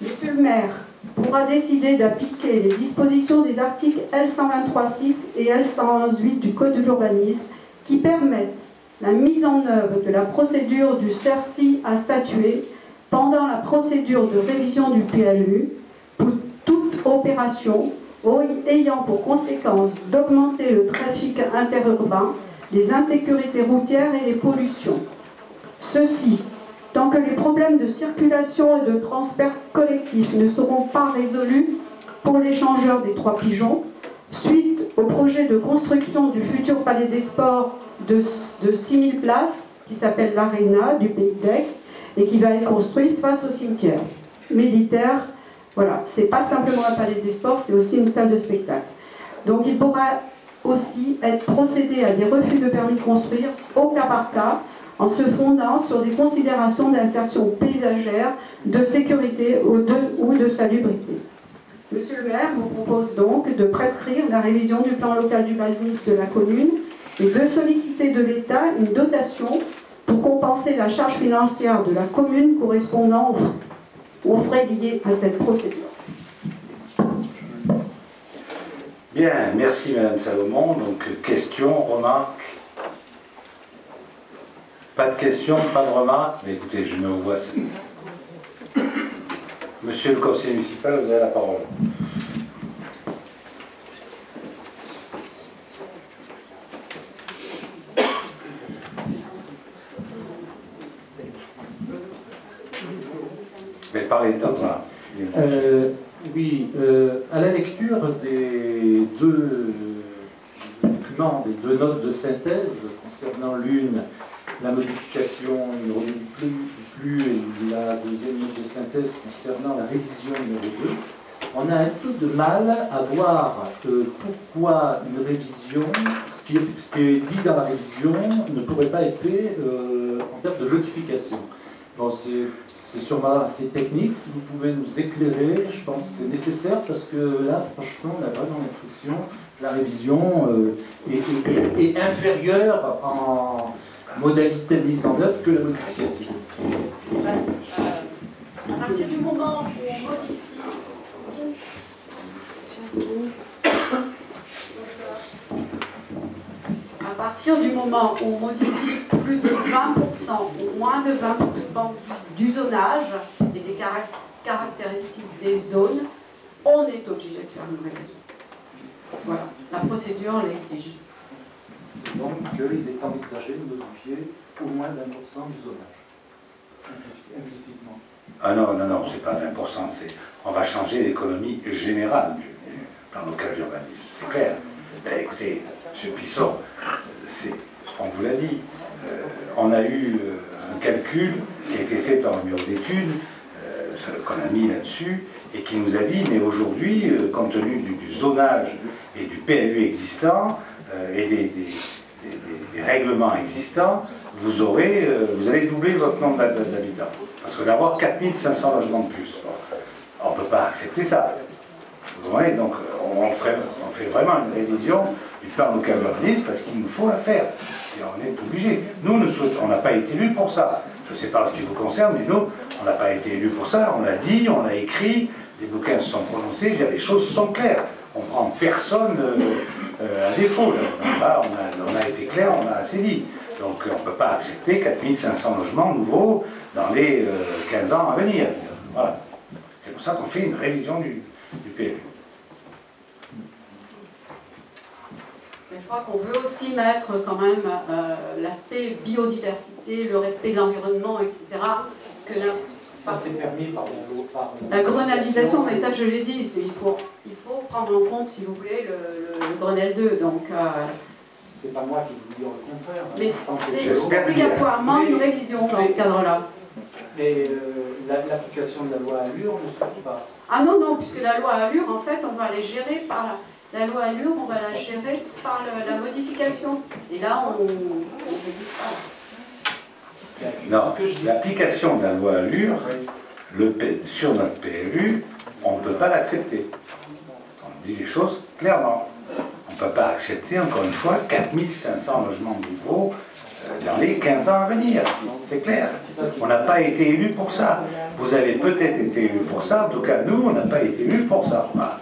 Monsieur le maire pourra décider d'appliquer les dispositions des articles L123.6 et L111.8 du Code de l'urbanisme qui permettent la mise en œuvre de la procédure du CERFSI à statuer pendant la procédure de révision du PLU pour toute opération ayant pour conséquence d'augmenter le trafic interurbain, les insécurités routières et les pollutions. Ceci, tant que les problèmes de circulation et de transfert collectif ne seront pas résolus pour l'échangeur des 3 pigeons, suite au projet de construction du futur palais des sports de 6000 places, qui s'appelle l'Arena du Pays d'Aix, et qui va être construit face au cimetière militaire. Voilà, c'est pas simplement un palais des sports, c'est aussi une salle de spectacle. Donc il pourra aussi être procédé à des refus de permis de construire au cas par cas, en se fondant sur des considérations d'insertion paysagère, de sécurité ou de salubrité. Monsieur le maire vous propose donc de prescrire la révision du plan local d'urbanisme de la commune et de solliciter de l'État une dotation pour compenser la charge financière de la commune correspondant aux frais liés à cette procédure. Bien, merci Madame Salomon. Donc, questions, remarques? Pas de questions, pas de remarques? Mais écoutez, je me vois. Monsieur le conseiller municipal, vous avez la parole. Mais parlez de voilà. Oui, à la lecture des 2 documents, des 2 notes de synthèse, concernant l'une, la modification numéro 2 du PLU, et la deuxième note de synthèse concernant la révision numéro 2, on a un peu de mal à voir pourquoi une révision, ce qui est dit dans la révision, ne pourrait pas être fait en termes de modification. Bon, c'est sûrement assez technique, si vous pouvez nous éclairer, je pense que c'est nécessaire parce que là, franchement, on a vraiment l'impression que la révision est inférieure en modalité de mise en œuvre que la modification. À partir du moment où on modifie à partir du moment où on modifie plus de 20% ou moins de 20% du zonage et des caractéristiques des zones, on est obligé de faire une révision. Voilà, la procédure l'exige. C'est donc qu'il est envisagé de modifier au moins 20% du zonage, implicitement. Ah non, c'est pas 20%, on va changer l'économie générale du plan local d'urbanisme, c'est clair. Ben, écoutez, M. Pissot, on vous l'a dit, on a eu un calcul qui a été fait par un bureau d'études, qu'on a mis là-dessus, et qui nous a dit, mais aujourd'hui, compte tenu du zonage et du PLU existant, et des règlements existants, vous allez doubler votre nombre d'habitants. Parce que d'avoir 4500 logements de plus, on ne peut pas accepter ça. Vous voyez, donc on fait vraiment une révision du plan local d'urbanisme parce qu'il nous faut la faire. Et on est obligé. Nous, on n'a pas été élus pour ça. Je ne sais pas ce qui vous concerne, mais nous, on n'a pas été élus pour ça. On l'a dit, on l'a écrit, les bouquins se sont prononcés, les choses sont claires. On ne prend personne à défaut. Là, on a été clair, on a assez dit. Donc on ne peut pas accepter 4500 logements nouveaux dans les 15 ans à venir. Voilà. C'est pour ça qu'on fait une révision du PLU. Mais je crois qu'on veut aussi mettre quand même l'aspect biodiversité, le respect de l'environnement, etc. Parce que là, ça c'est permis par la grenalisation, mais ça je l'ai dit, il faut prendre en compte, si vous voulez, le Grenelle 2. Donc, c'est pas moi qui vous dis le contraire. Mais c'est obligatoirement une révision dans ce cadre-là. Mais l'application de la loi Allure ne sort pas. Ah non, puisque la loi Allure, en fait, on va les gérer par la loi Allure, on va la gérer par la modification. Et là, on ne révise pas. Non, l'application de la loi Allure, sur notre PLU, on ne peut pas l'accepter. On dit les choses clairement. On ne peut pas accepter, encore une fois, 4500 logements nouveaux dans les 15 ans à venir. C'est clair. On n'a pas été élus pour ça. Vous avez peut-être été élus pour ça, en tout cas, nous, on n'a pas été élus pour ça. Voilà.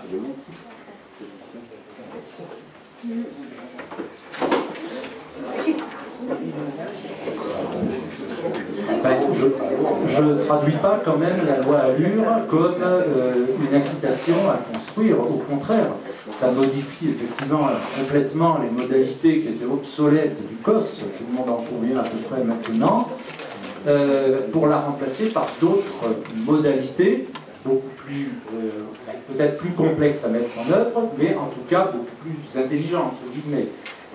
Je ne traduis pas quand même la loi Allure comme une incitation à construire. Au contraire, ça modifie effectivement complètement les modalités qui étaient obsolètes du COS, tout le monde en convient à peu près maintenant, pour la remplacer par d'autres modalités, beaucoup plus, peut-être plus complexes à mettre en œuvre, mais en tout cas beaucoup plus intelligentes, entre guillemets,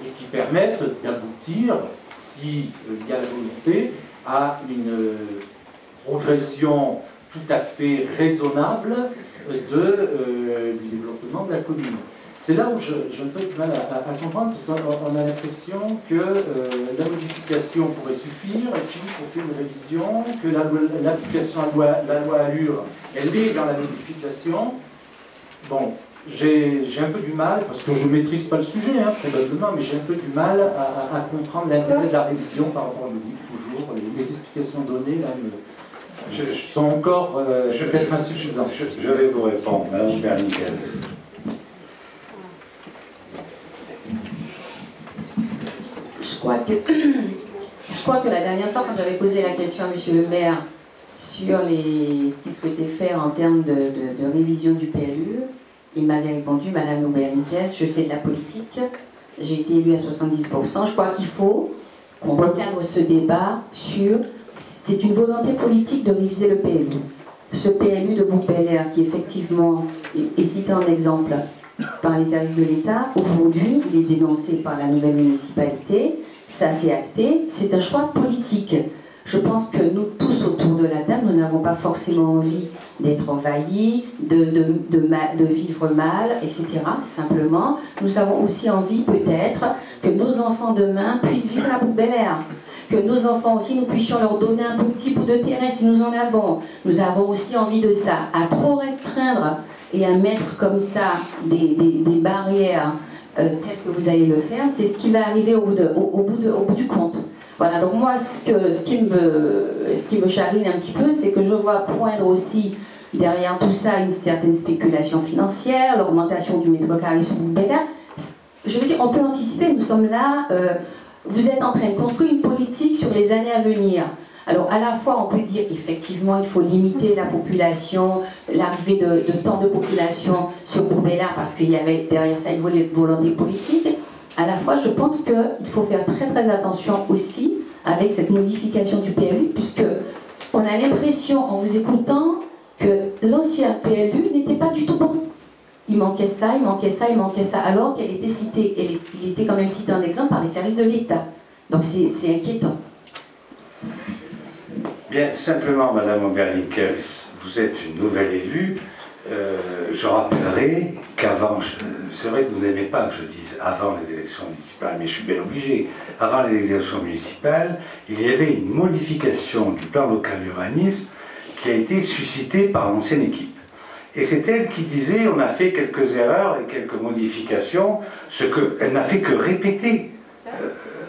et qui permettent d'aboutir, s'il y a la volonté, à une progression tout à fait raisonnable du développement de la commune. C'est là où j'ai un peu de mal à comprendre, parce qu'on a l'impression que la modification pourrait suffire, et puis on fait une révision, que l'application de la loi Allure, elle est dans la modification. Bon, j'ai un peu du mal, parce que je ne maîtrise pas le sujet, probablement, mais j'ai un peu du mal à comprendre l'intérêt de la révision par rapport au livre, toujours. Les explications données là, sont encore peut-être insuffisantes. Je vais vous répondre, Mme Bernickel. Je crois que la dernière fois, quand j'avais posé la question à M. le maire sur ce qu'il souhaitait faire en termes de révision du PLU, il m'avait répondu, Madame Aubert-Nickel, je fais de la politique, j'ai été élue à 70%, je crois qu'il faut qu'on recadre ce débat sur... C'est une volonté politique de réviser le PLU. Ce PLU de Bouc-Bel-Air, qui effectivement est cité en exemple par les services de l'État, aujourd'hui, il est dénoncé par la nouvelle municipalité, ça s'est acté, c'est un choix politique. Je pense que nous tous autour de la table, nous n'avons pas forcément envie d'être envahis, de vivre mal, etc. Simplement, nous avons aussi envie peut-être que nos enfants demain puissent vivre à Bel-Air. Que nos enfants aussi, nous puissions leur donner un petit bout de terrain si nous en avons. Nous avons aussi envie de ça. À trop restreindre et à mettre comme ça des barrières telles que vous allez le faire, c'est ce qui va arriver au bout du compte. Voilà, donc moi, ce qui me chagrine un petit peu, c'est que je vois poindre aussi derrière tout ça une certaine spéculation financière, l'augmentation du mètre carré sur Bel-Air. Je veux dire, on peut anticiper, nous sommes là... Vous êtes en train de construire une politique sur les années à venir. Alors, à la fois, on peut dire effectivement, il faut limiter la population, l'arrivée de tant de population sur Bel-Air, parce qu'il y avait derrière ça une volonté politique. À la fois, je pense qu'il faut faire très très attention aussi avec cette modification du PLU, puisque on a l'impression, en vous écoutant, que l'ancien PLU n'était pas du tout bon. Il manquait ça, il manquait ça, il manquait ça, alors qu'elle était citée, il était quand même cité en exemple par les services de l'État. Donc c'est inquiétant. Bien, simplement, Madame Aubert-Linkels, vous êtes une nouvelle élue. Je rappellerai qu'avant, c'est vrai que vous n'aimez pas que je dise avant les élections municipales, mais je suis bien obligé. Avant les élections municipales, il y avait une modification du plan local d'urbanisme qui a été suscitée par l'ancienne équipe. Et c'est elle qui disait, on a fait quelques erreurs et quelques modifications, elle n'a fait que répéter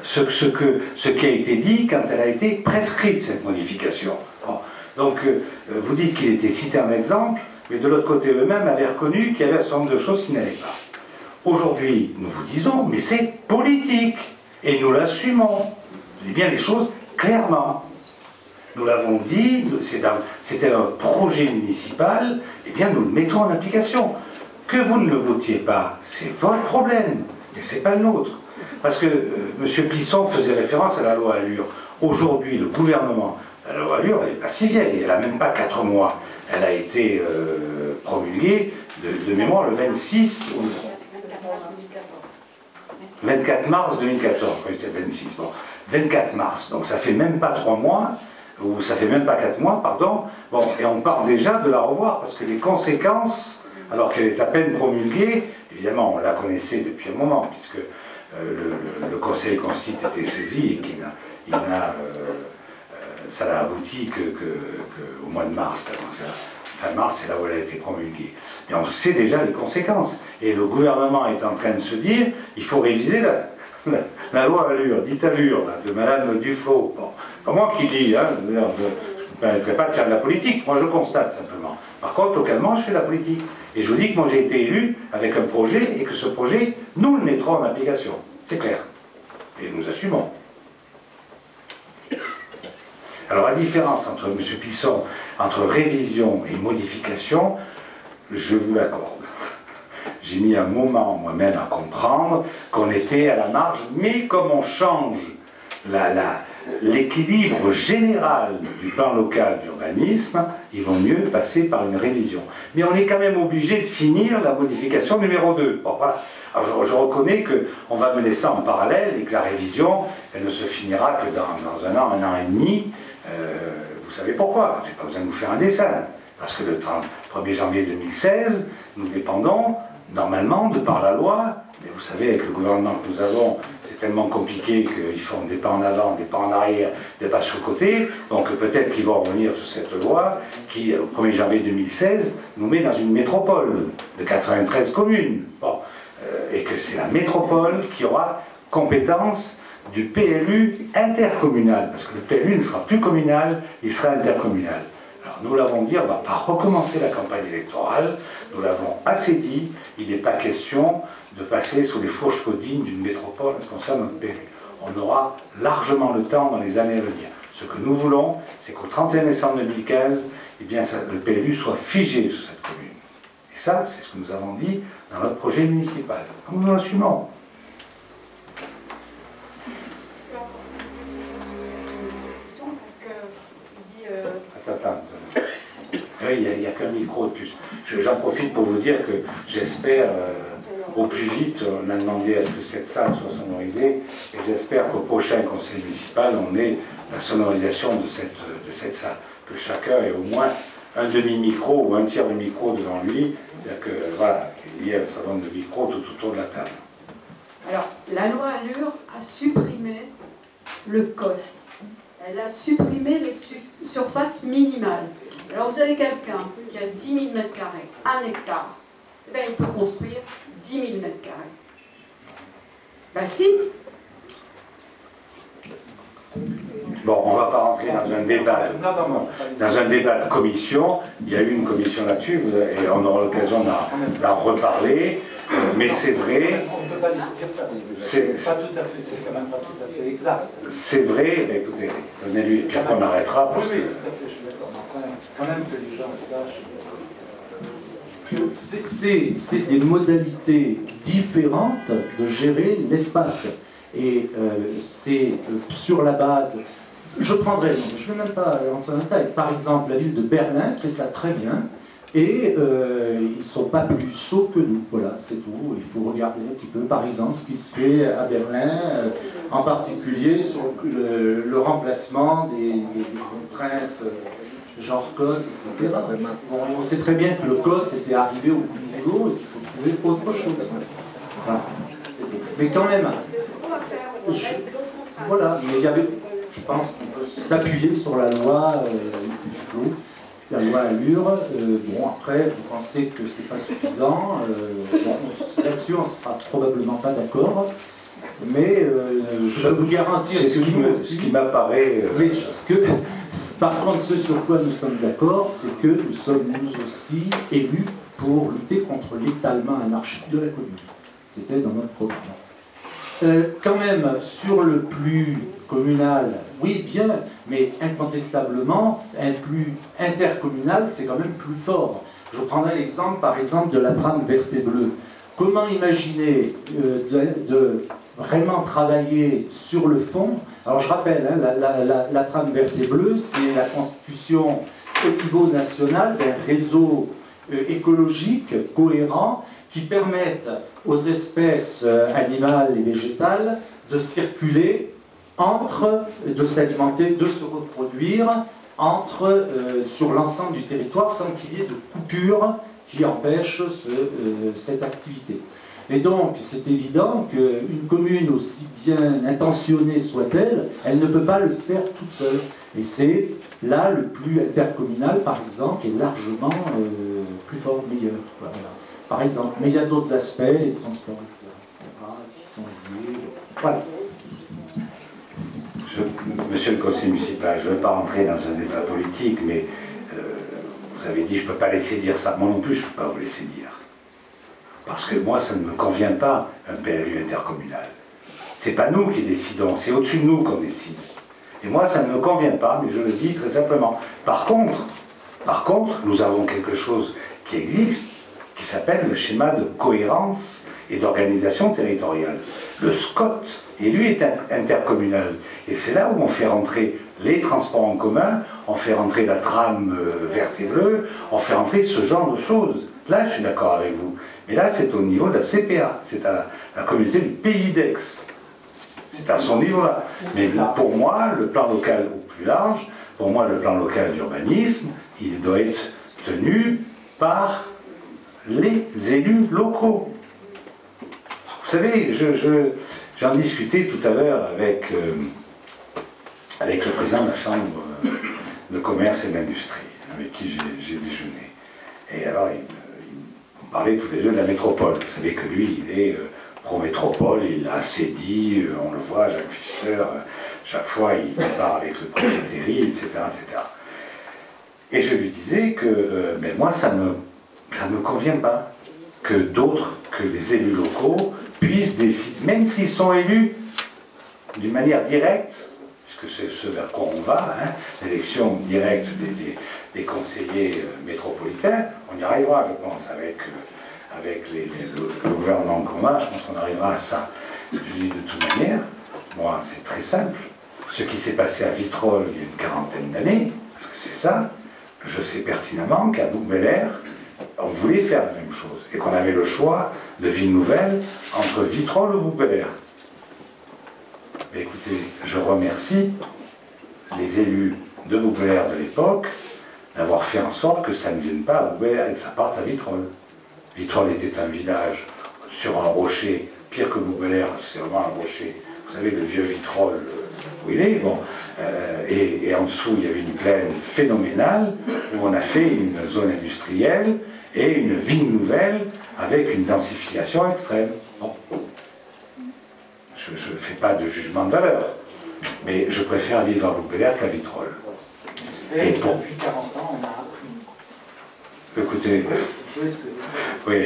ce qui a été dit quand elle a été prescrite, cette modification. Bon. Donc, vous dites qu'il était cité en exemple, mais de l'autre côté, eux-mêmes avaient reconnu qu'il y avait un certain nombre de choses qui n'allaient pas. Aujourd'hui, nous vous disons, mais c'est politique, et nous l'assumons. Je dis bien les choses clairement. Nous l'avons dit, c'était un projet municipal, eh bien nous le mettons en application. Que vous ne le votiez pas, c'est votre problème, mais ce n'est pas le nôtre. Parce que M. Plisson faisait référence à la loi Allure. Aujourd'hui, le gouvernement, la loi Allure, elle n'est pas si vieille, elle n'a même pas 4 mois. Elle a été promulguée de mémoire le 24 mars 2014, quand c'était 26. Bon, 24 mars, donc ça fait même pas 3 mois. Ou ça fait même pas 4 mois, pardon, bon, et on parle déjà de la revoir, parce que les conséquences, alors qu'elle est à peine promulguée, évidemment, on la connaissait depuis un moment, puisque le Conseil constitutionnel était saisi et ça n'a abouti qu'au mois de mars. Fin mars, c'est là où elle a été promulguée. Mais on sait déjà les conséquences. Et le gouvernement est en train de se dire, il faut réviser la loi Allure, dite Allure, là, de Madame Duflot. Bon. Pas moi qui dis, hein, je ne me permettrai pas de faire de la politique, moi je constate simplement. Par contre, localement, je fais de la politique. Et je vous dis que moi j'ai été élu avec un projet et que ce projet, nous le mettrons en application. C'est clair. Et nous assumons. Alors la différence entre M. Plisson, entre révision et modification, je vous l'accorde. J'ai mis un moment moi-même à comprendre qu'on était à la marge, mais comme on change l'équilibre général du plan local d'urbanisme, il vaut mieux passer par une révision. Mais on est quand même obligé de finir la modification numéro 2. Bon, voilà. Alors je reconnais qu'on va mener ça en parallèle et que la révision, elle ne se finira que dans un an et demi. Vous savez pourquoi? Je n'ai pas besoin de vous faire un dessin. Parce que le 1er janvier 2016, nous dépendons normalement de par la loi. Mais vous savez, avec le gouvernement que nous avons, c'est tellement compliqué qu'ils font des pas en avant, des pas en arrière, des pas sur le côté. Donc peut-être qu'ils vont revenir sur cette loi qui, au 1er janvier 2016, nous met dans une métropole de 93 communes. Bon, et que c'est la métropole qui aura compétence du PLU intercommunal. Parce que le PLU ne sera plus communal, il sera intercommunal. Alors nous l'avons dit, on ne va pas recommencer la campagne électorale. Nous l'avons assez dit, il n'est pas question de passer sous les fourches codines d'une métropole en ce qui concerne notre PLU. On aura largement le temps dans les années à venir. Ce que nous voulons, c'est qu'au 31 décembre 2015, eh bien, le PLU soit figé sur cette commune. Et ça, c'est ce que nous avons dit dans notre projet municipal. Donc nous l'assumons. Attends. Il n'y a qu'un micro de plus. J'en profite pour vous dire que j'espère, au plus vite, on a demandé à ce que cette salle soit sonorisée, et j'espère qu'au prochain conseil municipal, on ait la sonorisation de cette salle. Que chacun ait au moins un demi-micro ou un tiers de micro devant lui, c'est-à-dire que voilà, il y a un certain nombre de micros tout autour de la table. Alors, la loi Allure a supprimé le COS. Elle a supprimé les surfaces minimales. Alors, vous avez quelqu'un qui a 10 000 m², 1 hectare. Eh bien, il peut construire 10 000 m². Ben si. Bon, on ne va pas rentrer dans un débat, dans un débat de commission. Il y a eu une commission là-dessus, et on aura l'occasion d'en reparler. Mais c'est vrai. On ne peut pas dire ça. C'est pas tout à fait, c'est quand même pas tout à fait exact. C'est vrai, mais écoutez, donnez-lui, puis après on arrêtera. Parce oui, tout à fait, je suis d'accord. Mais enfin, quand même que les gens sachent. C'est des modalités différentes de gérer l'espace. Et c'est sur la base. Je prendrai, je ne vais même pas rentrer dans le détail. Par exemple, la ville de Berlin fait ça très bien. Et ils ne sont pas plus sots que nous. Voilà, c'est tout. Il faut regarder un petit peu, par exemple, ce qui se fait à Berlin, en particulier sur le remplacement des contraintes genre COS, etc. Bon, on sait très bien que le COS était arrivé au bout du boulot et qu'il faut trouver autre chose. Voilà. Mais quand même, voilà, mais il y avait, je pense qu'on peut s'appuyer sur la loi Duflot, la loi Allure. Bon, après, vous pensez que c'est pas suffisant. Bon, là-dessus, on ne sera probablement pas d'accord. Mais je peux vous garantir c'est ce qui m'apparaît. Mais par contre, ce sur quoi nous sommes d'accord, c'est que nous sommes nous aussi élus pour lutter contre l'étalement anarchique de la commune. C'était dans notre programme. Quand même, sur le plus communal, oui, bien, mais incontestablement, un plus intercommunal, c'est quand même plus fort. Je prendrai l'exemple, par exemple, de la trame verte et bleue. Comment imaginer de vraiment travailler sur le fond? Alors je rappelle, hein, la trame verte et bleue, c'est la constitution au niveau national d'un réseau écologique cohérent qui permettent aux espèces animales et végétales de circuler de s'alimenter, de se reproduire sur l'ensemble du territoire sans qu'il y ait de coupures qui empêchent cette activité. Et donc, c'est évident qu'une commune, aussi bien intentionnée soit-elle, elle ne peut pas le faire toute seule. Et c'est là le plus intercommunal, par exemple, qui est largement plus fort, meilleur. Voilà. Par exemple. Mais il y a d'autres aspects, les transports, etc., qui sont liés. Voilà. Monsieur le conseiller municipal, je ne veux pas rentrer dans un débat politique, mais vous avez dit je ne peux pas laisser dire ça. Moi non plus, je ne peux pas vous laisser dire. Parce que moi, ça ne me convient pas, un PLU intercommunal. Ce n'est pas nous qui décidons, c'est au-dessus de nous qu'on décide. Et moi, ça ne me convient pas, mais je le dis très simplement. Par contre, nous avons quelque chose qui existe, qui s'appelle le schéma de cohérence et d'organisation territoriale. Le SCOT, et lui est intercommunal. Et c'est là où on fait rentrer les transports en commun, on fait rentrer la trame verte et bleue, on fait rentrer ce genre de choses. Là, je suis d'accord avec vous. Mais là, c'est au niveau de la CPA, c'est à la communauté du Pays d'Aix. C'est à son niveau-là. Mais pour moi, le plan local au plus large, pour moi, le plan local d'urbanisme, il doit être tenu par les élus locaux. Vous savez, j'en discutais tout à l'heure avec le président de la Chambre de commerce et d'industrie, avec qui j'ai déjeuné. Et alors, on parlait tous les deux de la métropole. Vous savez que lui, il est pro-métropole, il l'a assez dit, on le voit, Jacques Fischer, chaque fois, il parle avec le préfet terrible, etc., etc. Et je lui disais que mais moi, ça ne me convient pas que d'autres, que les élus locaux, puissent décider, même s'ils sont élus d'une manière directe, puisque c'est ce vers quoi on va, hein, l'élection directe des conseillers métropolitains, on y arrivera, je pense, avec le gouvernement qu'on a, je pense qu'on arrivera à ça. Je dis de toute manière, moi, c'est très simple. Ce qui s'est passé à Vitrolles il y a une quarantaine d'années, parce que c'est ça, je sais pertinemment qu'à Bouc-Bélair, on voulait faire la même chose, et qu'on avait le choix de ville nouvelle entre Vitrolles et Bouc-Bélair. Mais écoutez, je remercie les élus de Bouc-Bélair de l'époque d'avoir fait en sorte que ça ne vienne pas à Boubelaire et que ça parte à Vitrolles. Vitrolles était un village sur un rocher, pire que Boubelaire, c'est vraiment un rocher, vous savez, le vieux Vitrolles, où il est, bon, et en dessous, il y avait une plaine phénoménale, où on a fait une zone industrielle et une ville nouvelle avec une densification extrême. Bon. Je ne fais pas de jugement de valeur, mais je préfère vivre à Boubelaire qu'à Vitrolles. Et pour... Depuis 40 ans, on a appris. Écoutez, Oui, ce que oui,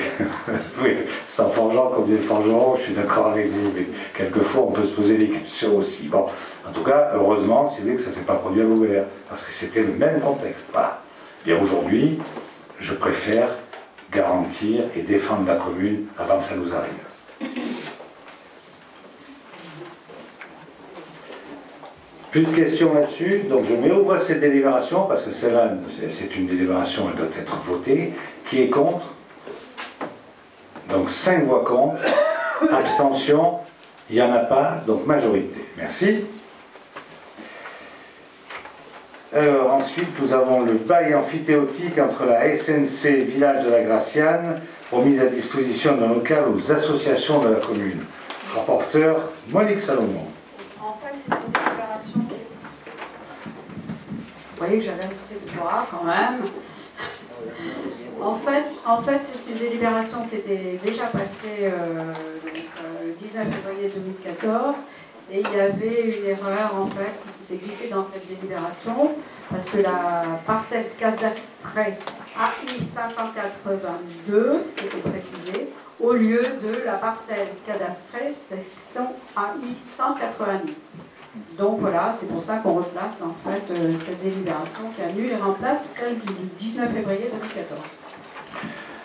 oui, c'est en forgeant comme des forgerons, je suis d'accord avec vous, mais quelquefois on peut se poser des questions aussi. Bon, en tout cas, heureusement, c'est vrai que ça ne s'est pas produit à Boubelaire, parce que c'était le même contexte. Voilà. Bien aujourd'hui, je préfère garantir et défendre la commune avant que ça nous arrive. Plus de questions là-dessus, donc je mets au voie cette délibération, parce que celle-là, c'est une délibération, elle doit être votée. Qui est contre? Donc 5 voix contre, abstention, il n'y en a pas, donc majorité. Merci. Alors, ensuite, nous avons le bail amphithéotique entre la SNC Village de la Graciane pour mise à disposition d'un local aux associations de la commune. Rapporteur, Monique Salomon. En fait, c'est une déclaration. Vous voyez que j'avais resté de droit quand même. En fait, c'est une délibération qui était déjà passée le 19 février 2014. Et il y avait une erreur, en fait, qui s'était glissée dans cette délibération, parce que la parcelle cadastrée AI 582, c'était précisé, au lieu de la parcelle cadastrée section AI 190. Donc voilà, c'est pour ça qu'on replace en fait cette délibération qui annule et remplace celle du 19 février 2014.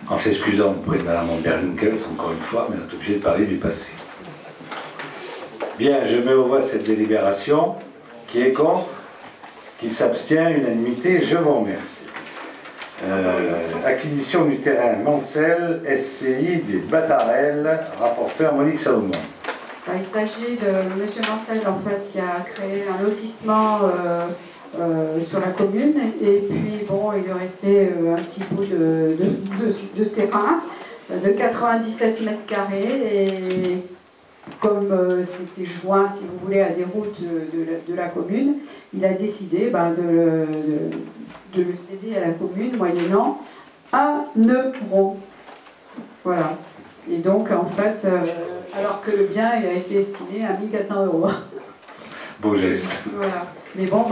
En s'excusant auprès de Mme Berlinkels, encore une fois, mais on est obligé de parler du passé. Bien, je mets au voie cette délibération. Qui est contre? Qui s'abstient? Unanimité, je vous remercie. Acquisition du terrain Mancel, SCI des Batarelles, rapporteur Monique Salomon. Il s'agit de M. Mancel, en fait, qui a créé un lotissement sur la commune, et puis bon, il lui restait un petit bout de terrain de 97 mètres carrés, et comme c'était joint, si vous voulez, à des routes de la commune, il a décidé de le céder à la commune moyennant 1 euro. Voilà. Et donc, en fait, alors que le bien il a été estimé à 1 400 euros. Beau geste. Voilà. Mais bon,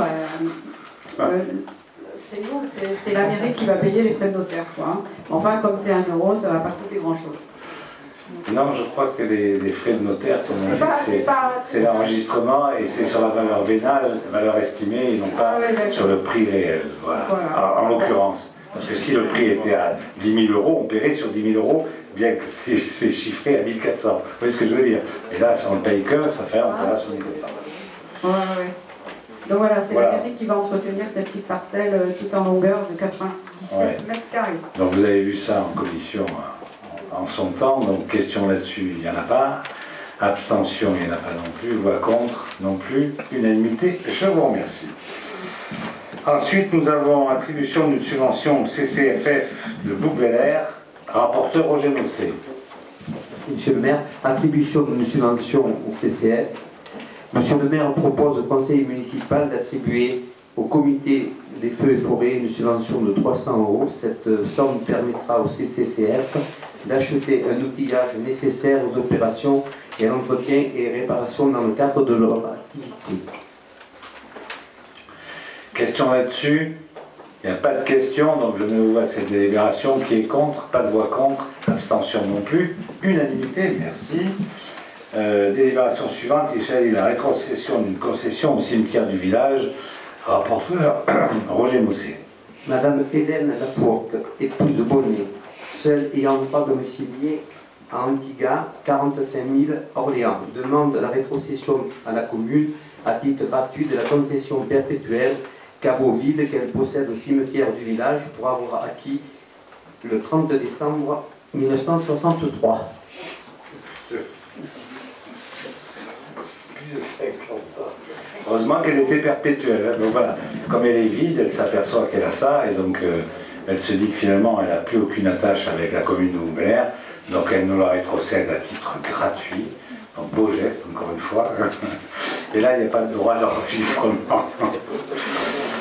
c'est nous, c'est la mairie qui va payer les frais de notaire, quoi. Hein. Enfin, comme c'est 1 euro, ça ne va pas coûter grand-chose. Non, je crois que les frais de notaire, c'est l'enregistrement et c'est sur la valeur vénale, la valeur estimée, et non pas sur le prix réel. Voilà. En l'occurrence. Parce que si le prix était à 10 000 euros, on paierait sur 10 000 euros, bien que c'est chiffré à 1 400. Vous voyez ce que je veux dire? Et là, ça on ne paye que, ça fait, on paiera sur 1 400. Donc voilà, c'est la mairie qui va entretenir cette petite parcelle tout en longueur de 97 mètres carrés. Donc vous avez vu ça en commission en son temps, donc question là-dessus, il n'y en a pas. Abstention, il n'y en a pas non plus. Voix contre, non plus. Unanimité, je vous remercie. Ensuite, nous avons attribution d'une subvention au CCFF de Boubelaire, rapporteur Roger Mossé. Merci, Monsieur le maire. Attribution d'une subvention au CCF. Monsieur le maire propose au conseil municipal d'attribuer au comité des feux et forêts une subvention de 300 euros. Cette somme permettra au CCCF d'acheter un outillage nécessaire aux opérations et à l'entretien et réparation dans le cadre de leur activité. Question là-dessus? Il n'y a pas de question, donc je mets au voie cette délibération. Qui est contre? Pas de voix contre. Abstention non plus. Unanimité, merci. Délibération suivante, il s'agit de la rétrocession d'une concession au cimetière du village. Rapporteur Roger Mossé. Madame Hélène Lafourque, épouse Bonnet, seule ayant droit domicilié à Antigua, 45 000 Orléans, demande la rétrocession à la commune à titre gratuit de la concession perpétuelle caveau vide qu'elle possède au cimetière du village pour avoir acquis le 30 décembre 1963. Plus de 50 ans. Heureusement qu'elle était perpétuelle. Hein. Donc voilà, comme elle est vide, elle s'aperçoit qu'elle a ça, et donc elle se dit que finalement elle n'a plus aucune attache avec la commune de Montbéliard, donc elle nous la rétrocède à titre gratuit. Donc beau geste, encore une fois. Et là, il n'y a pas de droit d'enregistrement.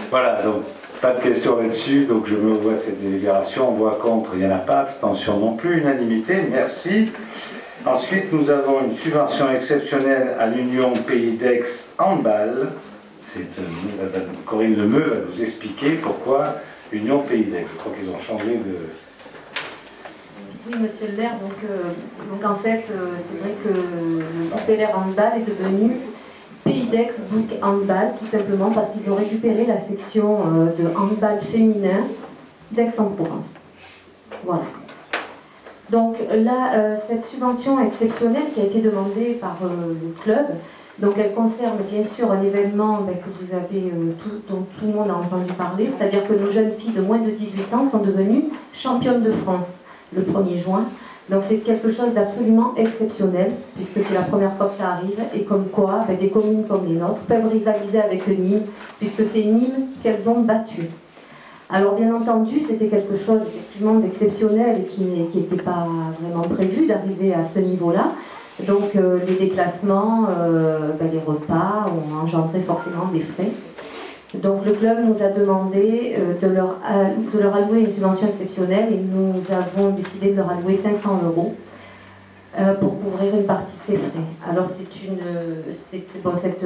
Voilà, donc pas de questions là-dessus, donc je me vois cette délibération. Voix contre, il n'y en a pas. Abstention non plus. Unanimité, merci. Ensuite, nous avons une subvention exceptionnelle à l'Union Pays d'Aix Handball. Corinne Lemeu va nous expliquer pourquoi Union Pays d'Aix. Je crois qu'ils ont changé de... Oui, monsieur le maire, donc en fait, c'est vrai que le groupe LR Handball est devenu Pays d'Aix Book Handball, tout simplement parce qu'ils ont récupéré la section de handball féminin d'Aix-en-Provence. Voilà. Donc là, cette subvention exceptionnelle qui a été demandée par le club, donc elle concerne bien sûr un événement que vous avez, dont tout le monde a entendu parler, c'est-à-dire que nos jeunes filles de moins de 18 ans sont devenues championnes de France le 1er juin. Donc c'est quelque chose d'absolument exceptionnel, puisque c'est la première fois que ça arrive, et comme quoi des communes comme les nôtres peuvent rivaliser avec Nîmes, puisque c'est Nîmes qu'elles ont battu. Alors bien entendu, c'était quelque chose effectivement d'exceptionnel et qui n'était pas vraiment prévu d'arriver à ce niveau-là. Donc les déplacements, les repas ont engendré forcément des frais. Donc le club nous a demandé de leur allouer une subvention exceptionnelle et nous avons décidé de leur allouer 500 € pour couvrir une partie de ces frais. Alors cette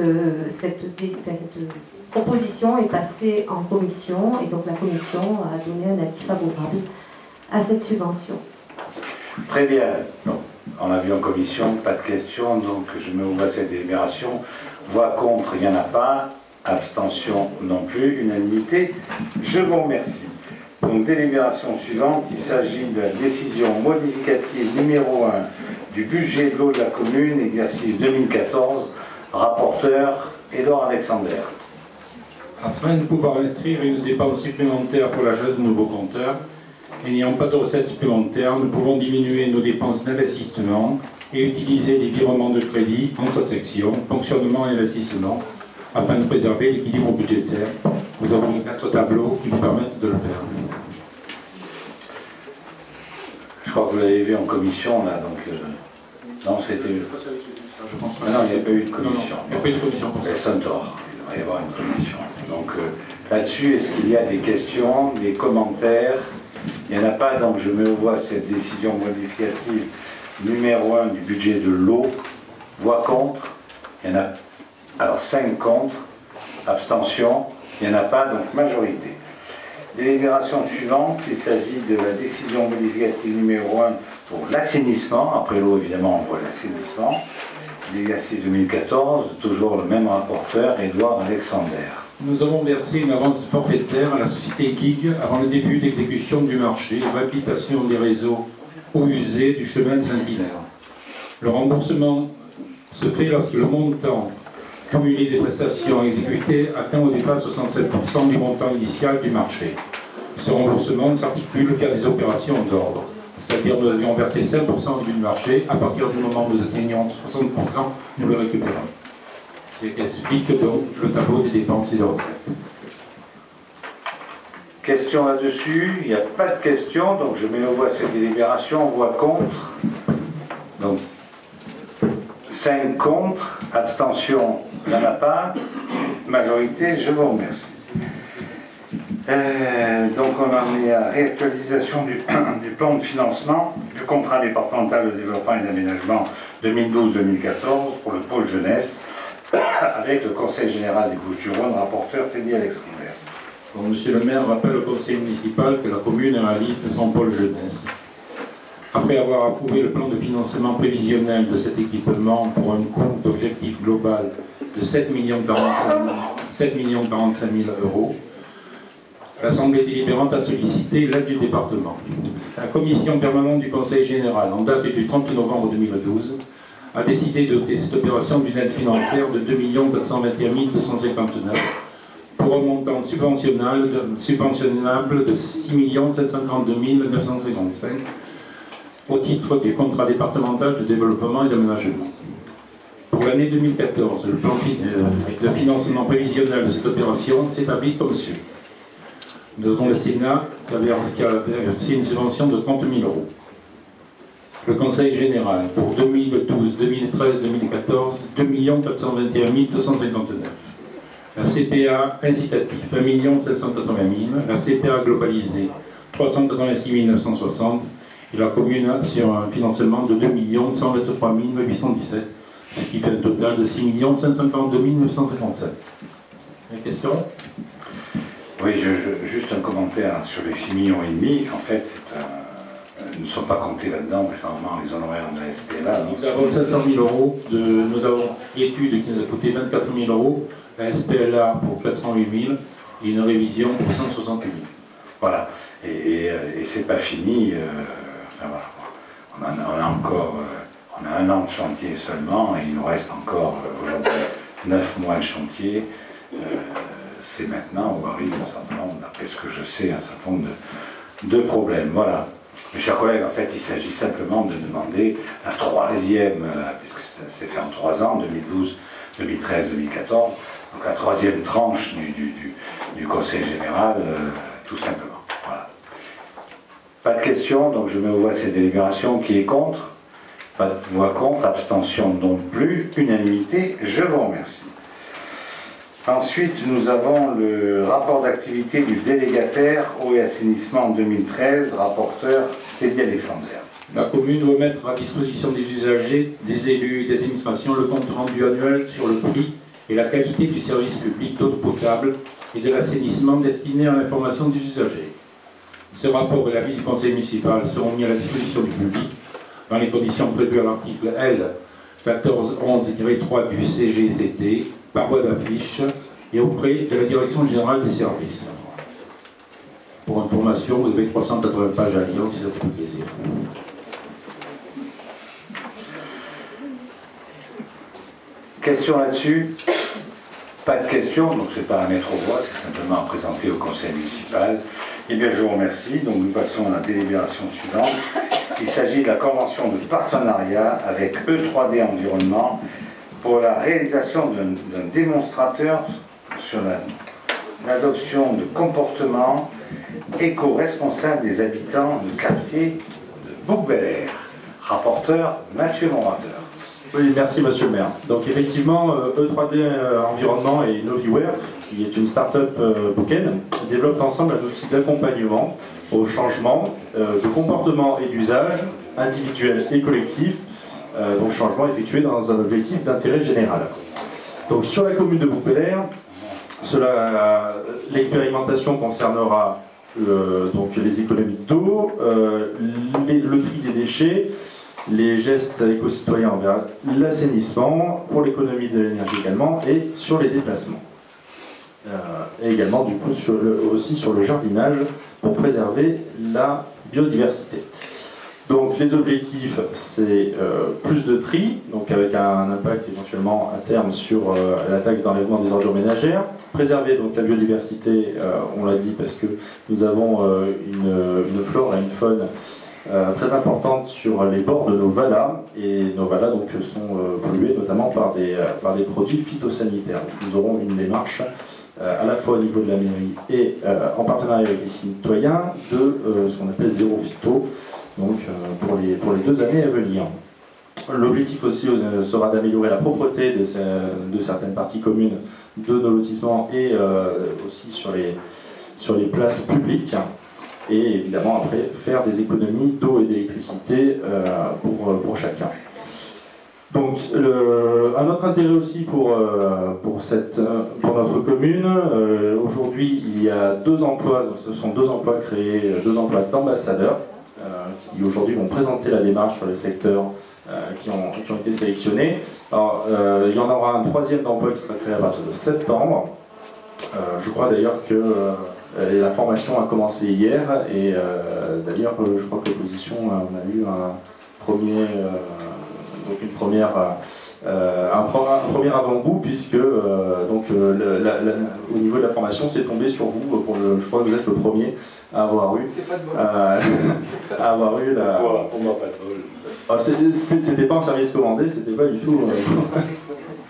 proposition est passée en commission et donc la commission a donné un avis favorable à cette subvention. Très bien. Donc, on a vu en commission, pas de questions, donc je me vois cette délibération. Voix contre, il n'y en a pas. Abstention non plus, unanimité. Je vous remercie. Donc, délibération suivante, il s'agit de la décision modificative numéro 1 du budget de l'eau de la commune, exercice 2014, rapporteur Édouard Alexander. Afin de pouvoir inscrire une dépense supplémentaire pour l'achat de nouveaux compteurs, et n'ayant pas de recettes supplémentaires, nous pouvons diminuer nos dépenses d'investissement et utiliser les virements de crédit entre sections, fonctionnement et investissement, afin de préserver l'équilibre budgétaire. Nous avons les 4 tableaux qui vous permettent de le faire. Je crois que vous l'avez vu en commission, là, donc... Non, c'était... non, il n'y a pas eu de commission. Il n'y a pas eu de commission pour ça. C'est un tort. Il devrait y avoir une commission. Donc, là-dessus, est-ce qu'il y a des questions, des commentaires? Il n'y en a pas, donc je mets au voie cette décision modificative numéro 1 du budget de l'eau. Voix contre. Il y en a... Alors, 5 contre. Abstention. Il n'y en a pas, donc majorité. Délibération suivante, il s'agit de la décision modificative numéro 1 pour l'assainissement. Après l'eau, évidemment, on voit l'assainissement. L'exercice 2014, toujours le même rapporteur, Édouard Alexander. Nous avons versé une avance forfaitaire à la société GIG avant le début d'exécution du marché réhabilitation des réseaux eau usée du chemin de Saint-Hilaire. Le remboursement se fait lorsque le montant cumulé des prestations exécutées atteint au départ 67% du montant initial du marché. Ce remboursement s'articule qu'à des opérations d'ordre, c'est-à-dire nous avions versé 5% du marché, à partir du moment où nous atteignons 60%, nous le récupérons. C'est ce qui explique donc le tableau des dépenses et des recettes. Question là-dessus? Il n'y a pas de questions, donc je mets au voie cette délibération, voix contre. Donc 5 contre, abstention, il n'y en a pas. Majorité, je vous remercie. Donc on en est à réactualisation du plan de financement du contrat départemental de développement et d'aménagement 2012-2014 pour le pôle jeunesse avec le Conseil général des Bouches-du-Rhône, rapporteur Teddy Alexander. Donc, Monsieur le maire rappelle au conseil municipal que la commune réalise son pôle jeunesse. Après avoir approuvé le plan de financement prévisionnel de cet équipement pour un coût d'objectif global de 7 45 000 €, l'Assemblée délibérante a sollicité l'aide du département. La commission permanente du Conseil général, en date du 30 novembre 2012, a décidé de doter cette opération d'une aide financière de 2 421 259 pour un montant subventionnable de 6 752 955 au titre du contrat départemental de développement et d'aménagement. Pour l'année 2014, le plan de financement prévisionnel de cette opération s'établit comme suit. Nous avons le Sénat qui a versé une subvention de 30 000 €. Le Conseil général, pour 2012, 2013, 2014, 2 421 259. La CPA incitatif, 1 780 000. La CPA globalisée, 386 960. Et la commune sur un financement de 2 123 817, ce qui fait un total de 6 542 957. Une question ? Oui, juste un commentaire sur les 6,5 millions. En fait, nous ne sommes pas comptés là-dedans, précisément les honoraires de la SPLA. Nous avons 500 000 €, nous avons l'étude qui nous a coûté 24 000 €, la SPLA pour 408 000 et une révision pour 168 000. Voilà, et c'est pas fini. Enfin, voilà. On a 1 an de chantier seulement, et il nous reste encore aujourd'hui 9 mois de chantier. C'est maintenant où arrive un certain nombre, d'après ce que je sais, un certain nombre de problèmes. Voilà. Mes chers collègues, en fait, il s'agit simplement de demander la troisième, puisque c'est fait en 3 ans, 2012, 2013, 2014, donc la troisième tranche du Conseil général, tout simplement. Voilà. Pas de questions, donc je mets aux voix ces délibérations. Qui est contre? Pas de voix contre, abstention non plus, unanimité, je vous remercie. Ensuite, nous avons le rapport d'activité du délégataire eau et assainissement en 2013, rapporteur Teddy Alexander. La commune doit mettre à disposition des usagers, des élus et des administrations le compte rendu annuel sur le prix et la qualité du service public d'eau potable et de l'assainissement destiné à l'information des usagers. Ce rapport et l'avis du conseil municipal seront mis à la disposition du public dans les conditions prévues à l'article L 1411-3 du CGTT par voie d'affiche et auprès de la Direction générale des services. Pour information, vous avez 380 pages à lire si ça vous fait plaisir. Question là-dessus? Pas de questions, donc ce n'est pas à mettre aux voix, c'est simplement à présenter au conseil municipal. Eh bien, je vous remercie. Donc, nous passons à la délibération suivante. Il s'agit de la convention de partenariat avec E3D Environnement pour la réalisation d'un démonstrateur sur l'adoption de comportements éco-responsables des habitants du quartier de Bouc-Bel-Air. Rapporteur Mathieu Morateur. Oui, merci Monsieur le maire. Donc effectivement, E3D Environnement et Noviware, qui est une start-up bouquenne, développent ensemble un outil d'accompagnement au changement de comportement et d'usage individuel et collectif, donc changement effectué dans un objectif d'intérêt général. Donc sur la commune de Bouc-Bel-Air, l'expérimentation concernera donc les économies d'eau, le tri des déchets, les gestes éco-citoyens envers l'assainissement, pour l'économie de l'énergie également, et sur les déplacements. Et également du coup aussi sur le jardinage pour préserver la biodiversité. Donc les objectifs, c'est plus de tri, donc avec un impact éventuellement à terme sur la taxe d'enlèvement des ordures ménagères. Préserver donc la biodiversité, on l'a dit, parce que nous avons une flore et une faune très importante sur les bords de nos valas, et nos valas donc sont pollués notamment par des produits phytosanitaires. Donc, nous aurons une démarche à la fois au niveau de la mairie et en partenariat avec les citoyens de ce qu'on appelle zéro phyto, donc pour les 2 années à venir. L'objectif aussi sera d'améliorer la propreté de certaines parties communes de nos lotissements et aussi sur les places publiques, et évidemment après faire des économies d'eau et d'électricité pour chacun. Donc un autre intérêt aussi pour notre commune, aujourd'hui il y a 2 emplois, ce sont 2 emplois créés, 2 emplois d'ambassadeurs qui aujourd'hui vont présenter la démarche sur les secteurs qui ont été sélectionnés. Alors il y en aura un 3e d'emploi qui sera créé à partir de septembre. Je crois d'ailleurs que la formation a commencé hier, et d'ailleurs je crois que l'opposition on a eu une première un premier avant-goût, puisque au niveau de la formation, c'est tombé sur vous. Je crois que vous êtes le premier à avoir eu. C'est pas de bol. À avoir eu la. On n'a pas de bol. C'était pas un service commandé, c'était pas du tout.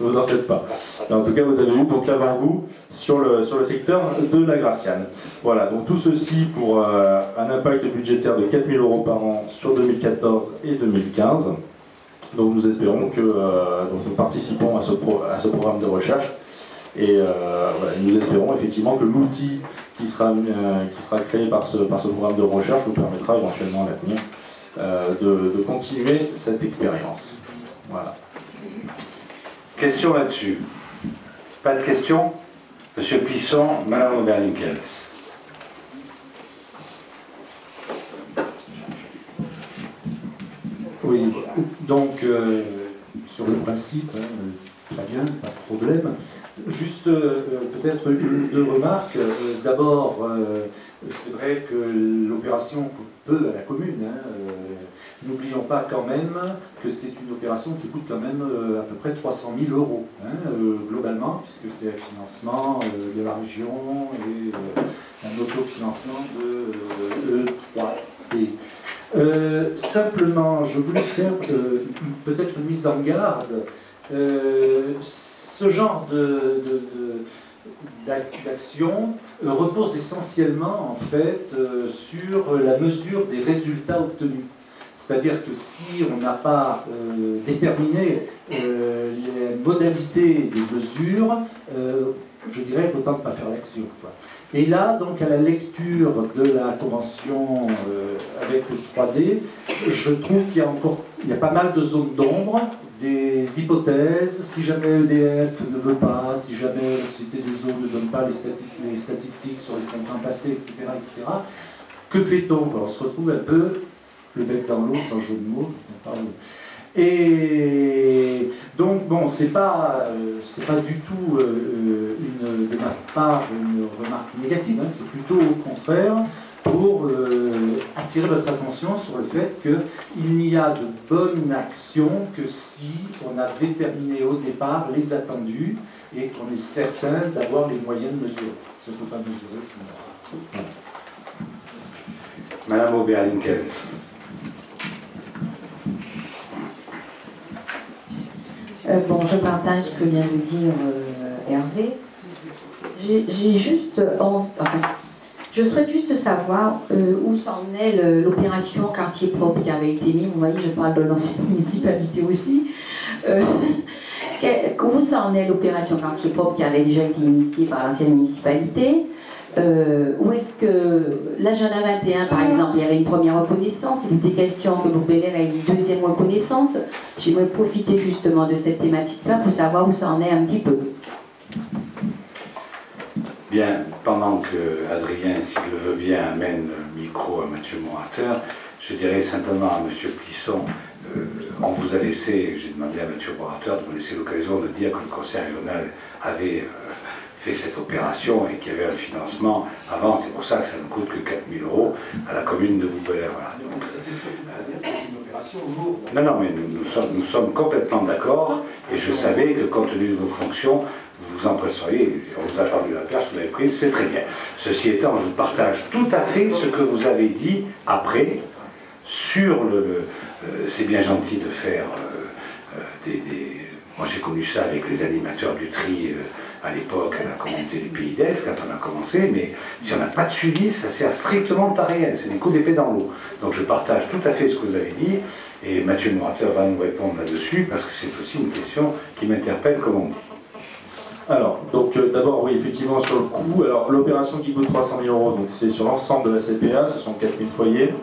Vous en faites pas. Mais en tout cas, vous avez eu donc l'avant-goût sur le secteur de la Graciane. Voilà, donc tout ceci pour un impact budgétaire de 4 000 € par an sur 2014 et 2015. Donc nous espérons que nous participons à ce programme de recherche et voilà, nous espérons effectivement que l'outil qui sera créé par ce programme de recherche nous permettra éventuellement à l'avenir de continuer cette expérience. Voilà. Question là-dessus? Pas de questions? Monsieur Plisson, Madame Oberlinkels. Oui, donc sur le principe, très bien, pas de problème. Juste peut-être une ou deux remarques. D'abord, c'est vrai que l'opération coûte peu à la commune. N'oublions pas quand même que c'est une opération qui coûte quand même à peu près 300 000 € globalement, puisque c'est un financement de la région et un autofinancement de 3D. Simplement, je voulais faire peut-être une mise en garde. Ce genre d'action repose essentiellement en fait sur la mesure des résultats obtenus. C'est-à-dire que si on n'a pas déterminé les modalités des mesures, je dirais qu'autant ne pas faire l'action. Et là, donc, à la lecture de la convention avec le 3D, je trouve qu'il y a pas mal de zones d'ombre, des hypothèses. Si jamais EDF ne veut pas, si jamais la Société des eaux ne donne pas les statistiques sur les 5 ans passés, etc., etc., que fait-on? On se retrouve un peu le bec dans l'eau, sans jeu de mots. Et donc, bon, c'est pas du tout de ma part une remarque négative, c'est plutôt au contraire pour attirer votre attention sur le fait qu'il n'y a de bonne action que si on a déterminé au départ les attendus et qu'on est certain d'avoir les moyens de mesurer. Si on ne peut pas mesurer, c'est mort. Voilà. Madame Oberlinkels. Bon, je partage ce que vient de dire Hervé. J'ai juste je souhaite juste savoir où s'en est l'opération quartier propre qui avait été mise. Vous voyez, je parle de l'ancienne municipalité aussi. Où s'en est l'opération quartier propre qui avait déjà été initiée par l'ancienne municipalité? Où est-ce que l'agenda 21, par exemple, il y avait une première reconnaissance, il était question que Bourg-Bel-Air ait une deuxième reconnaissance. J'aimerais profiter justement de cette thématique-là pour savoir où ça en est un petit peu. Bien, pendant que Adrien, s'il le veut bien, amène le micro à Mathieu Morateur, je dirais simplement à M. Plisson, on vous a laissé, j'ai demandé à Mathieu Morateur de vous laisser l'occasion de dire que le conseil régional avait fait cette opération et qu'il y avait un financement avant, c'est pour ça que ça ne coûte que 4 000 € à la commune de Bourg-Bel-Air. Voilà. C'était surtout pour dire que c'est une opération lourde. Non, mais nous sommes complètement d'accord et je savais que compte tenu de vos fonctions, vous vous empresseriez, on vous a tendu la perche, vous l'avez prise, c'est très bien. Ceci étant, je partage tout à fait ce que vous avez dit après sur c'est bien gentil de faire moi j'ai connu ça avec les animateurs du tri à l'époque, à la communauté du Pays d'Aix, quand on a commencé, mais si on n'a pas de suivi, ça sert strictement à rien, c'est des coups d'épée dans l'eau. Donc je partage tout à fait ce que vous avez dit, et Mathieu Morateur va nous répondre là-dessus, parce que c'est aussi une question qui m'interpelle, comme on dit. Alors, donc d'abord, oui, effectivement, sur le coût, alors l'opération qui coûte 300 000 €, donc c'est sur l'ensemble de la CPA, ce sont 4 000 foyers.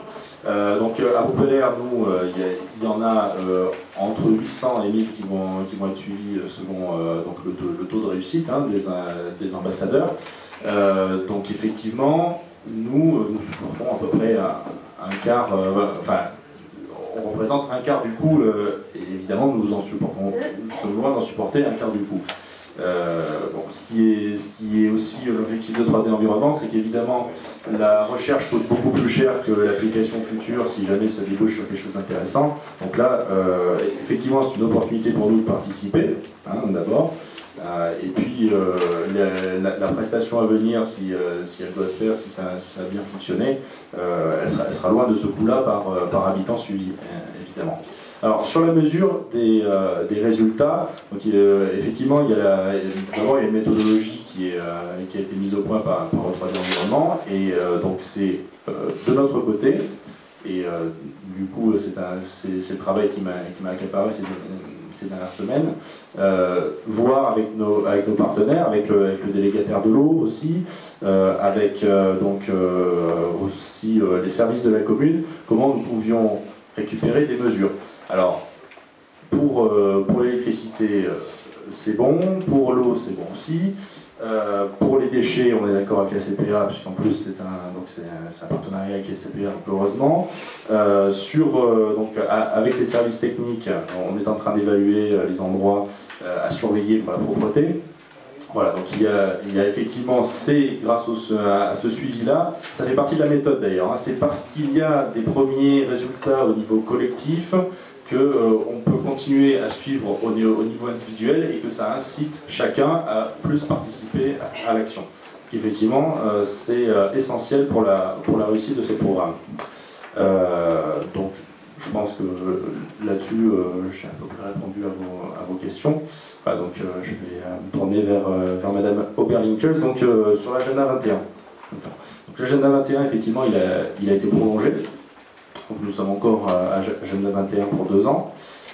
Donc à Bourg-Bel-Air, nous, il y en a entre 800 et 1000 qui vont être suivis selon donc le taux de réussite des ambassadeurs. Donc effectivement, nous supportons à peu près un quart, on représente un quart du coût, et évidemment nous sommes loin d'en supporter un quart du coût. Ce qui est aussi l'objectif de 3D Environnement, c'est qu'évidemment la recherche coûte beaucoup plus cher que l'application future si jamais ça débouche sur quelque chose d'intéressant. Donc là, effectivement, c'est une opportunité pour nous de participer, d'abord. Et puis la prestation à venir, si elle doit se faire, si ça a bien fonctionné, elle sera loin de ce coût-là par habitant suivi, évidemment. Alors, sur la mesure des résultats, donc, effectivement, d'abord, il y a une méthodologie qui a été mise au point par 3D Environnement, et donc c'est de notre côté, et du coup, c'est le travail qui m'a accaparé ces dernières semaines, voir avec nos partenaires, avec le délégataire de l'eau aussi, avec aussi les services de la commune, comment nous pouvions récupérer des mesures. Alors, pour l'électricité, c'est bon, pour l'eau, c'est bon aussi. Pour les déchets, on est d'accord avec la CPA, puisqu'en plus c'est un partenariat avec la CPA, donc heureusement. Avec les services techniques, on est en train d'évaluer les endroits à surveiller pour la propreté. Voilà, donc il y a effectivement, c'est grâce à ce suivi-là, ça fait partie de la méthode d'ailleurs, c'est parce qu'il y a des premiers résultats au niveau collectif qu'on peut continuer à suivre au niveau individuel et que ça incite chacun à plus participer à l'action. Effectivement, c'est essentiel pour la réussite de ce programme. Donc, je pense que là-dessus, j'ai à peu près répondu à vos questions. Voilà, donc, je vais me tourner vers Madame Oberlinkels, donc sur l'agenda 21. Donc, l'agenda 21, effectivement, il a été prolongé. Donc, nous sommes encore à agenda 21 pour 2 ans.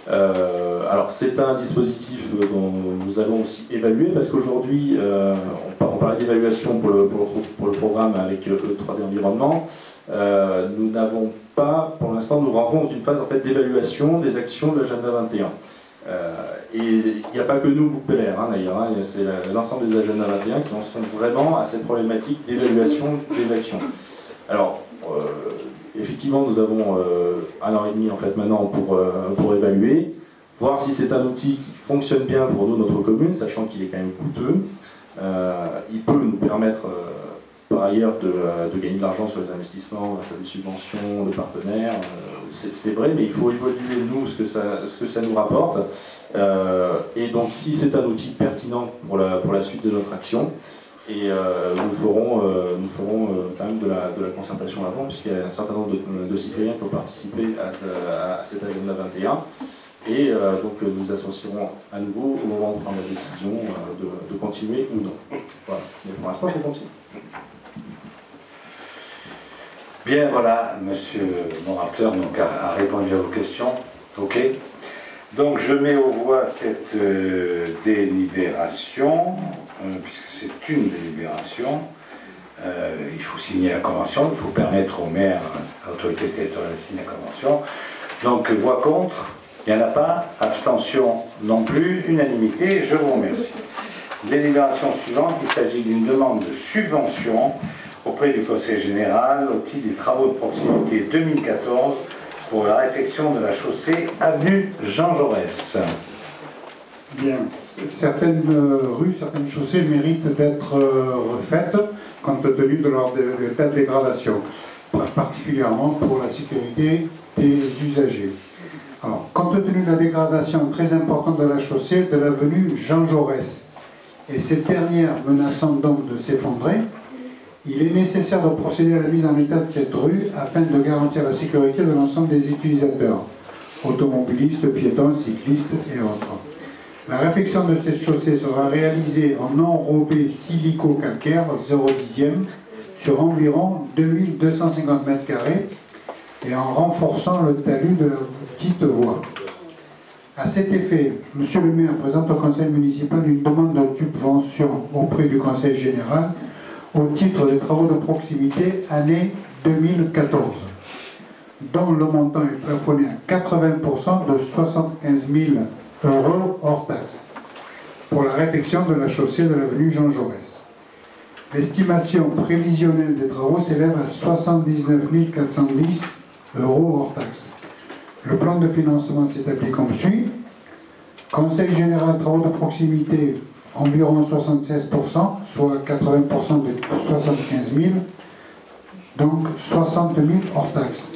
Alors, c'est un dispositif dont nous allons aussi évaluer, parce qu'aujourd'hui, on parlait d'évaluation pour le programme avec 3D Environnement. Nous n'avons pas, pour l'instant, nous rentrons dans une phase en fait, d'évaluation des actions de l'agenda 21. Et il n'y a pas que nous, Groupe LR, d'ailleurs, c'est l'ensemble des agendas 21 qui en sont vraiment à cette problématique d'évaluation des actions. Alors, effectivement, nous avons 1 an et demi en fait, maintenant pour évaluer, voir si c'est un outil qui fonctionne bien pour nous, notre commune, sachant qu'il est quand même coûteux. Il peut nous permettre par ailleurs de gagner de l'argent sur les investissements grâce à des subventions de partenaires. C'est vrai, mais il faut évaluer nous ce que ça nous rapporte. Et donc si c'est un outil pertinent pour la suite de notre action, et nous ferons quand même de la concertation avant, puisqu'il y a un certain nombre de citoyens qui ont participé à cet agenda 21. Et donc nous associerons à nouveau au moment de prendre la décision de continuer ou non. Voilà. Mais pour l'instant, c'est continu. Bien, voilà, monsieur mon orateur a répondu à vos questions. OK. Donc je mets aux voix cette délibération, puisque c'est une délibération. Il faut signer la convention, il faut permettre au maire, à l'autorité territoriale de signer la convention. Donc voix contre, il n'y en a pas. Abstention non plus. Unanimité, je vous remercie. Délibération suivante, il s'agit d'une demande de subvention auprès du Conseil général au titre des travaux de proximité 2014 pour la réfection de la chaussée avenue Jean Jaurès. Bien, certaines rues, certaines chaussées méritent d'être refaites compte tenu de leur état de dégradation, particulièrement pour la sécurité des usagers. Alors, compte tenu de la dégradation très importante de la chaussée de l'avenue Jean Jaurès, et cette dernière menaçant donc de s'effondrer, il est nécessaire de procéder à la mise en état de cette rue afin de garantir la sécurité de l'ensemble des utilisateurs, automobilistes, piétons, cyclistes et autres. La réfection de cette chaussée sera réalisée en enrobé silico-calcaire 0,10 sur environ 2250 m² et en renforçant le talus de la petite voie. À cet effet, M. le maire présente au conseil municipal une demande de subvention auprès du conseil général au titre des travaux de proximité année 2014, dont le montant est plafonné à 80% de 75 000 € hors taxe, pour la réfection de la chaussée de l'avenue Jean Jaurès. L'estimation prévisionnelle des travaux s'élève à 79 410 € hors taxe. Le plan de financement s'établit comme suit. Conseil général travaux de proximité environ 76%, soit 80% de 75 000, donc 60 000 hors taxes.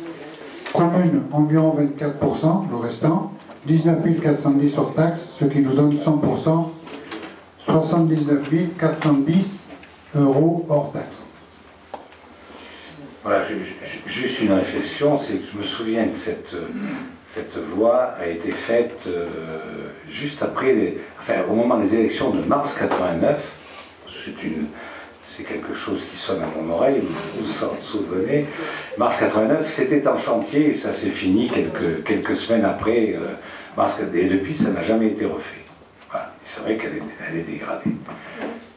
Commune, environ 24%, le restant, 19 410 hors taxes, ce qui nous donne 100%, 79 410 € hors taxes. Voilà, juste une réflexion, c'est que je me souviens que cette loi a été faite juste après, au moment des élections de mars 89. C'est quelque chose qui sonne à mon oreille, vous vous en souvenez. Mars 89, c'était en chantier et ça s'est fini quelques semaines après. Et depuis, ça n'a jamais été refait. Voilà. C'est vrai qu'elle est dégradée.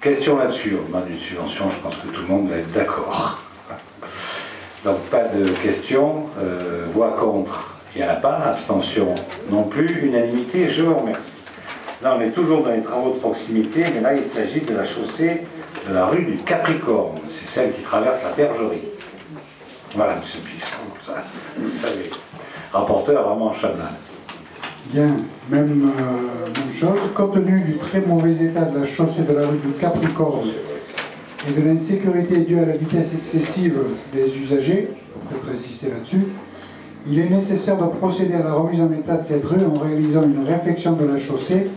Question là-dessus, on demande une subvention, je pense que tout le monde va être d'accord. Donc pas de questions. Voix contre, il n'y en a pas. Abstention non plus. Unanimité, je vous remercie. Là, on est toujours dans les travaux de proximité, mais là, il s'agit de la chaussée de la rue du Capricorne. C'est celle qui traverse la bergerie. Voilà, M. Bisson, comme ça, vous savez. Rapporteur, vraiment Chablin. Bien, même chose. Compte tenu du très mauvais état de la chaussée de la rue du Capricorne et de l'insécurité due à la vitesse excessive des usagers, il faut peut-être insister là-dessus, il est nécessaire de procéder à la remise en état de cette rue en réalisant une réfection de la chaussée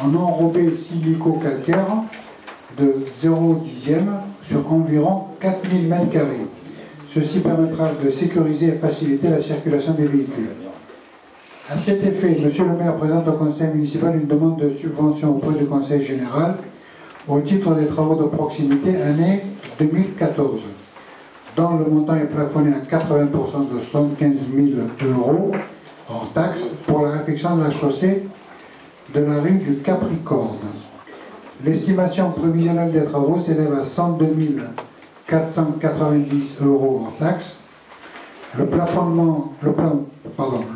en enrobé silico-calcaire de 0,10 sur environ 4000 m². Ceci permettra de sécuriser et faciliter la circulation des véhicules. À cet effet, M. le maire présente au conseil municipal une demande de subvention auprès du conseil général au titre des travaux de proximité année 2014, dont le montant est plafonné à 80% de 75 000 € hors taxes pour la réfection de la chaussée de la rue du Capricorne. L'estimation prévisionnelle des travaux s'élève à 102 490 € hors taxes. Le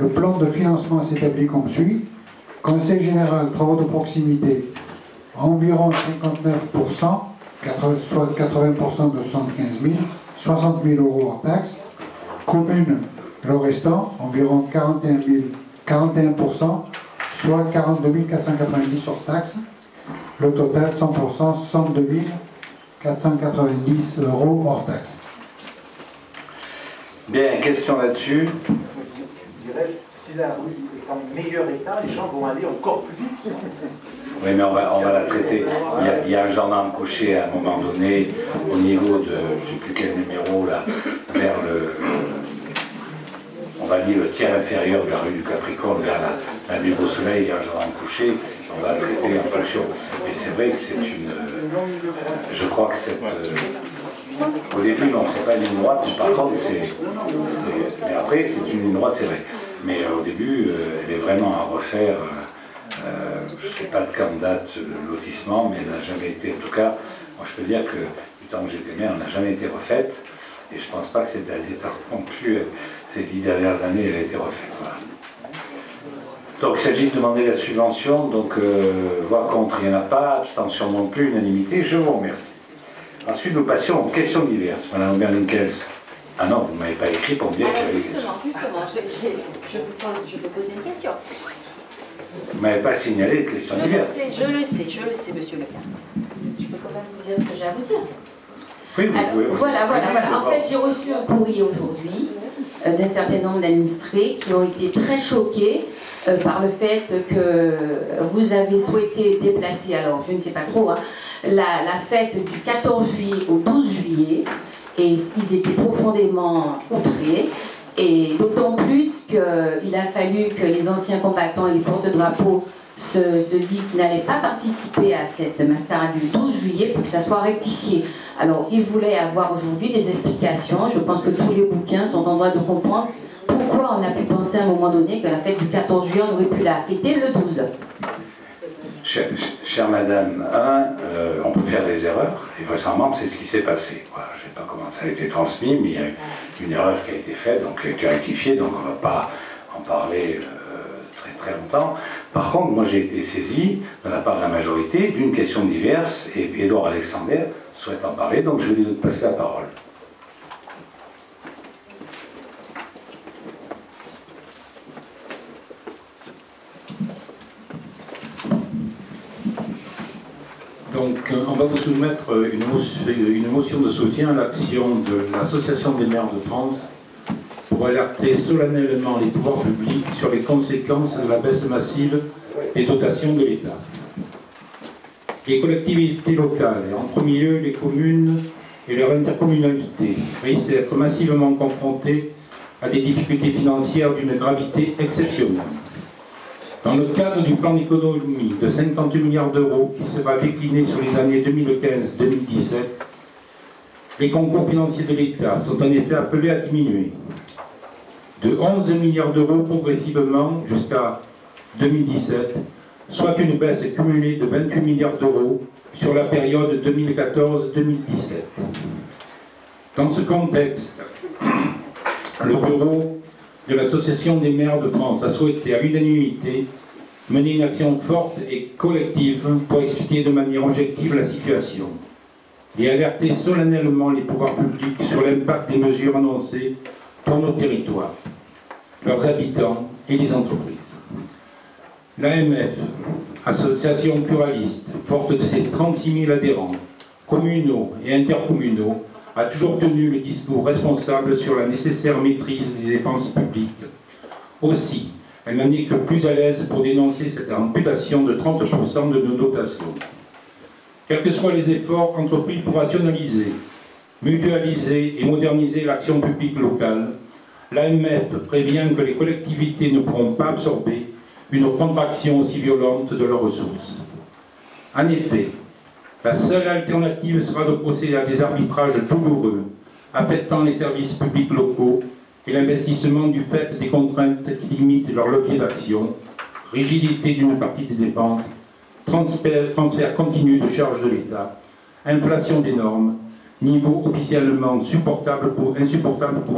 plan de financement s'établit comme suit. Conseil général, travaux de proximité, environ 59%, soit 80% de 75 000, 60 000 € hors taxes. Commune, le restant, environ 41%, soit 42 490 hors taxes. Le total, 100%, 62 490 € hors taxes. Bien, question là-dessus. Je dirais, si la rue est en meilleur état, les gens vont aller encore plus vite. Oui, mais on va la traiter. Il y a un gendarme couché à un moment donné, au niveau de, je ne sais plus quel numéro, là, vers on va dire le tiers inférieur de la rue du Capricorne, vers la du Beau Soleil, il y a un gendarme couché, on va la traiter en fonction. Mais c'est vrai que c'est une... je crois que cette... au début, non, c'est pas une ligne droite, par contre, mais après, c'est une ligne droite, c'est vrai. Mais au début, elle est vraiment à refaire. Je ne sais pas de quand date le lotissement, mais elle n'a jamais été, en tout cas, moi je peux dire que du temps que j'étais maire, elle n'a jamais été refaite. Et je ne pense pas que cette année non plus, ces 10 dernières années, elle a été refaite. Voilà. Donc il s'agit de demander la subvention, donc voix contre, il n'y en a pas, abstention non plus, unanimité, je vous remercie. Ensuite, nous passions aux questions diverses. Madame Berlinkels. Ah non, vous ne m'avez pas écrit pour me dire qu'il y avait des questions. Je vous pose une question. Vous ne m'avez pas signalé les questions diverses. Je le sais, monsieur le maire. Je peux quand même vous dire ce que j'ai à vous dire. Oui, vous pouvez. Voilà. En fait, j'ai reçu un courrier aujourd'hui d'un certain nombre d'administrés qui ont été très choqués par le fait que vous avez souhaité déplacer, alors je ne sais pas trop, la fête du 14 juillet au 12 juillet, et ils étaient profondément outrés. Et d'autant plus qu'il a fallu que les anciens combattants et les porte-drapeaux se disent qu'ils n'allaient pas participer à cette mascarade du 12 juillet pour que ça soit rectifié. Alors, ils voulaient avoir aujourd'hui des explications. Je pense que tous les bouquins sont en droit de comprendre pourquoi on a pu penser à un moment donné que la fête du 14 juillet, on aurait pu la fêter le 12. Chère madame, on peut faire des erreurs, et vraisemblablement c'est ce qui s'est passé. Voilà, je ne sais pas comment ça a été transmis, mais il y a une erreur qui a été faite, donc qui a été rectifiée, donc on ne va pas en parler très très longtemps. Par contre, moi j'ai été saisi, de la part de la majorité, d'une question diverse, et Édouard Alexander souhaite en parler, donc je vais lui passer la parole. Donc, on va vous soumettre une motion de soutien à l'action de l'Association des maires de France pour alerter solennellement les pouvoirs publics sur les conséquences de la baisse massive des dotations de l'État. Les collectivités locales, et en premier lieu les communes et leurs intercommunalités, risquent d'être massivement confrontées à des difficultés financières d'une gravité exceptionnelle. Dans le cadre du plan d'économie de 50 milliards d'euros qui sera décliné sur les années 2015-2017, les concours financiers de l'État sont en effet appelés à diminuer de 11 milliards d'euros progressivement jusqu'à 2017, soit une baisse cumulée de 28 milliards d'euros sur la période 2014-2017. Dans ce contexte, le bureau de l'Association des maires de France a souhaité à l'unanimité mener une action forte et collective pour expliquer de manière objective la situation et alerter solennellement les pouvoirs publics sur l'impact des mesures annoncées pour nos territoires, leurs habitants et les entreprises. L'AMF, association pluraliste, forte de ses 36 000 adhérents, communaux et intercommunaux, a toujours tenu le discours responsable sur la nécessaire maîtrise des dépenses publiques. Aussi, elle n'en est que plus à l'aise pour dénoncer cette amputation de 30% de nos dotations. Quels que soient les efforts entrepris pour rationaliser, mutualiser et moderniser l'action publique locale, l'AMF prévient que les collectivités ne pourront pas absorber une contraction aussi violente de leurs ressources. En effet, la seule alternative sera de procéder à des arbitrages douloureux, affectant les services publics locaux et l'investissement du fait des contraintes qui limitent leur levier d'action, rigidité d'une partie des dépenses, transfert continu de charges de l'État, inflation des normes, niveau officiellement insupportable pour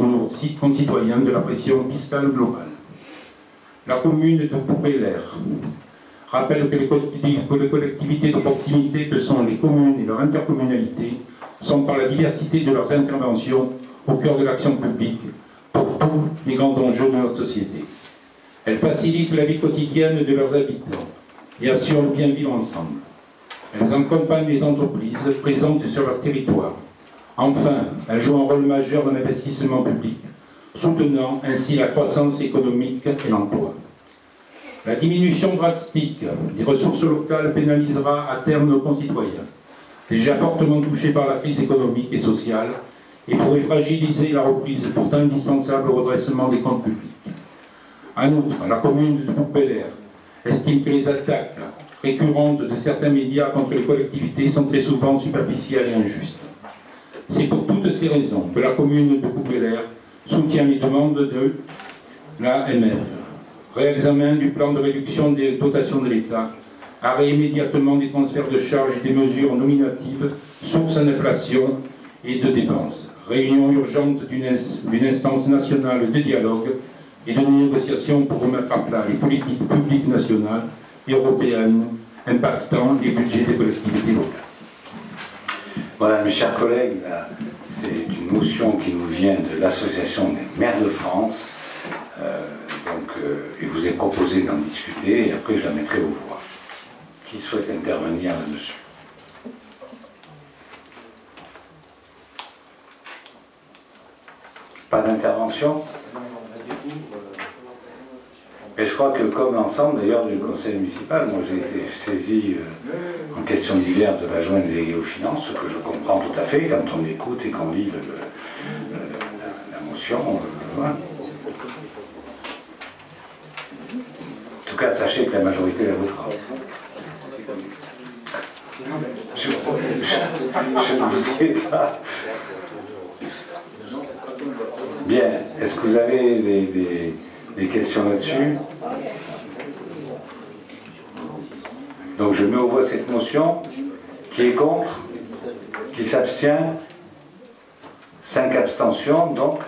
nos concitoyens de la pression fiscale globale. La commune de Poupélaire rappelle que les collectivités de proximité que sont les communes et leurs intercommunalités sont par la diversité de leurs interventions au cœur de l'action publique pour tous les grands enjeux de notre société. Elles facilitent la vie quotidienne de leurs habitants et assurent le bien vivre ensemble. Elles accompagnent les entreprises présentes sur leur territoire. Enfin, elles jouent un rôle majeur dans l'investissement public, soutenant ainsi la croissance économique et l'emploi. La diminution drastique des ressources locales pénalisera à terme nos concitoyens, déjà fortement touchés par la crise économique et sociale, et pourrait fragiliser la reprise pourtant indispensable au redressement des comptes publics. En outre, la commune de Poupélaire estime que les attaques récurrentes de certains médias contre les collectivités sont très souvent superficielles et injustes. C'est pour toutes ces raisons que la commune de Poupélaire soutient les demandes de l'AMF. Réexamen du plan de réduction des dotations de l'État, arrêt immédiatement des transferts de charges et des mesures nominatives, sources d'inflation et de dépenses, réunion urgente d'une instance nationale de dialogue et de négociation pour remettre à plat les politiques publiques nationales et européennes impactant les budgets des collectivités locales. Voilà, mes chers collègues, c'est une motion qui nous vient de l'Association des maires de France. Il vous est proposé d'en discuter et après je la mettrai aux voix. Qui souhaite intervenir là-dessus? Pas d'intervention? Et je crois que comme l'ensemble d'ailleurs du conseil municipal, moi j'ai été saisi en question diverses de l'adjoint délégué aux finances, ce que je comprends tout à fait quand on écoute et qu'on lit la motion. Voilà. En tout cas, sachez que la majorité la votera. Je ne vous sais pas. Bien, est-ce que vous avez des questions là-dessus? Donc je mets au voie cette motion. Qui est contre? Qui s'abstient? 5 abstentions, donc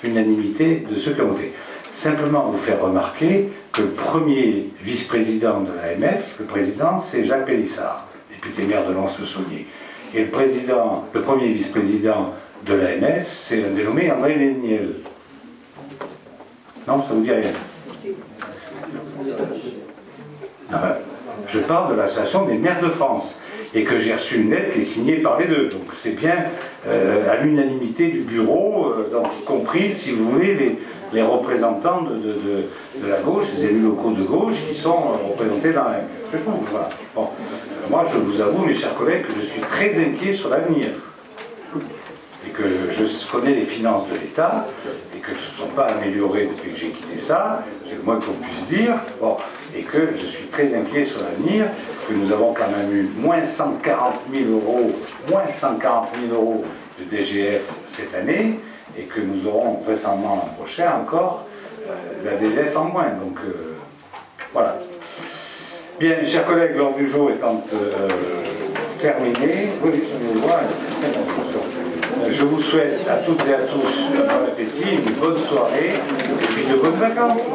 unanimité de ceux qui ont voté. Simplement vous faire remarquer que le premier vice-président de l'AMF, le président, c'est Jacques Pélissard, député maire de Lons-le-Saunier. Et le premier vice-président de l'AMF, c'est un dénommé André Léniel. Non, ça vous dit rien? Je parle de l'Association des maires de France. et que j'ai reçu une lettre qui est signée par les deux. Donc c'est bien à l'unanimité du bureau, donc y compris, si vous voulez, les représentants de la gauche, les élus locaux de gauche qui sont représentés dans la... Voilà. Bon. Moi, je vous avoue, mes chers collègues, que je suis très inquiet sur l'avenir. Et que je connais les finances de l'État, et que ce ne sont pas améliorées depuis que j'ai quitté ça, c'est le moins qu'on puisse dire, bon, et que je suis très inquiet sur l'avenir, que nous avons quand même eu moins 140 000 euros de DGF cette année, et que nous aurons vraisemblablement l'an prochain encore la DGF en moins. Donc voilà. Bien, chers collègues, l'ordre du jour étant terminé, oui, je vous vois, je vous souhaite à toutes et à tous un bon appétit, une bonne soirée et puis de bonnes vacances.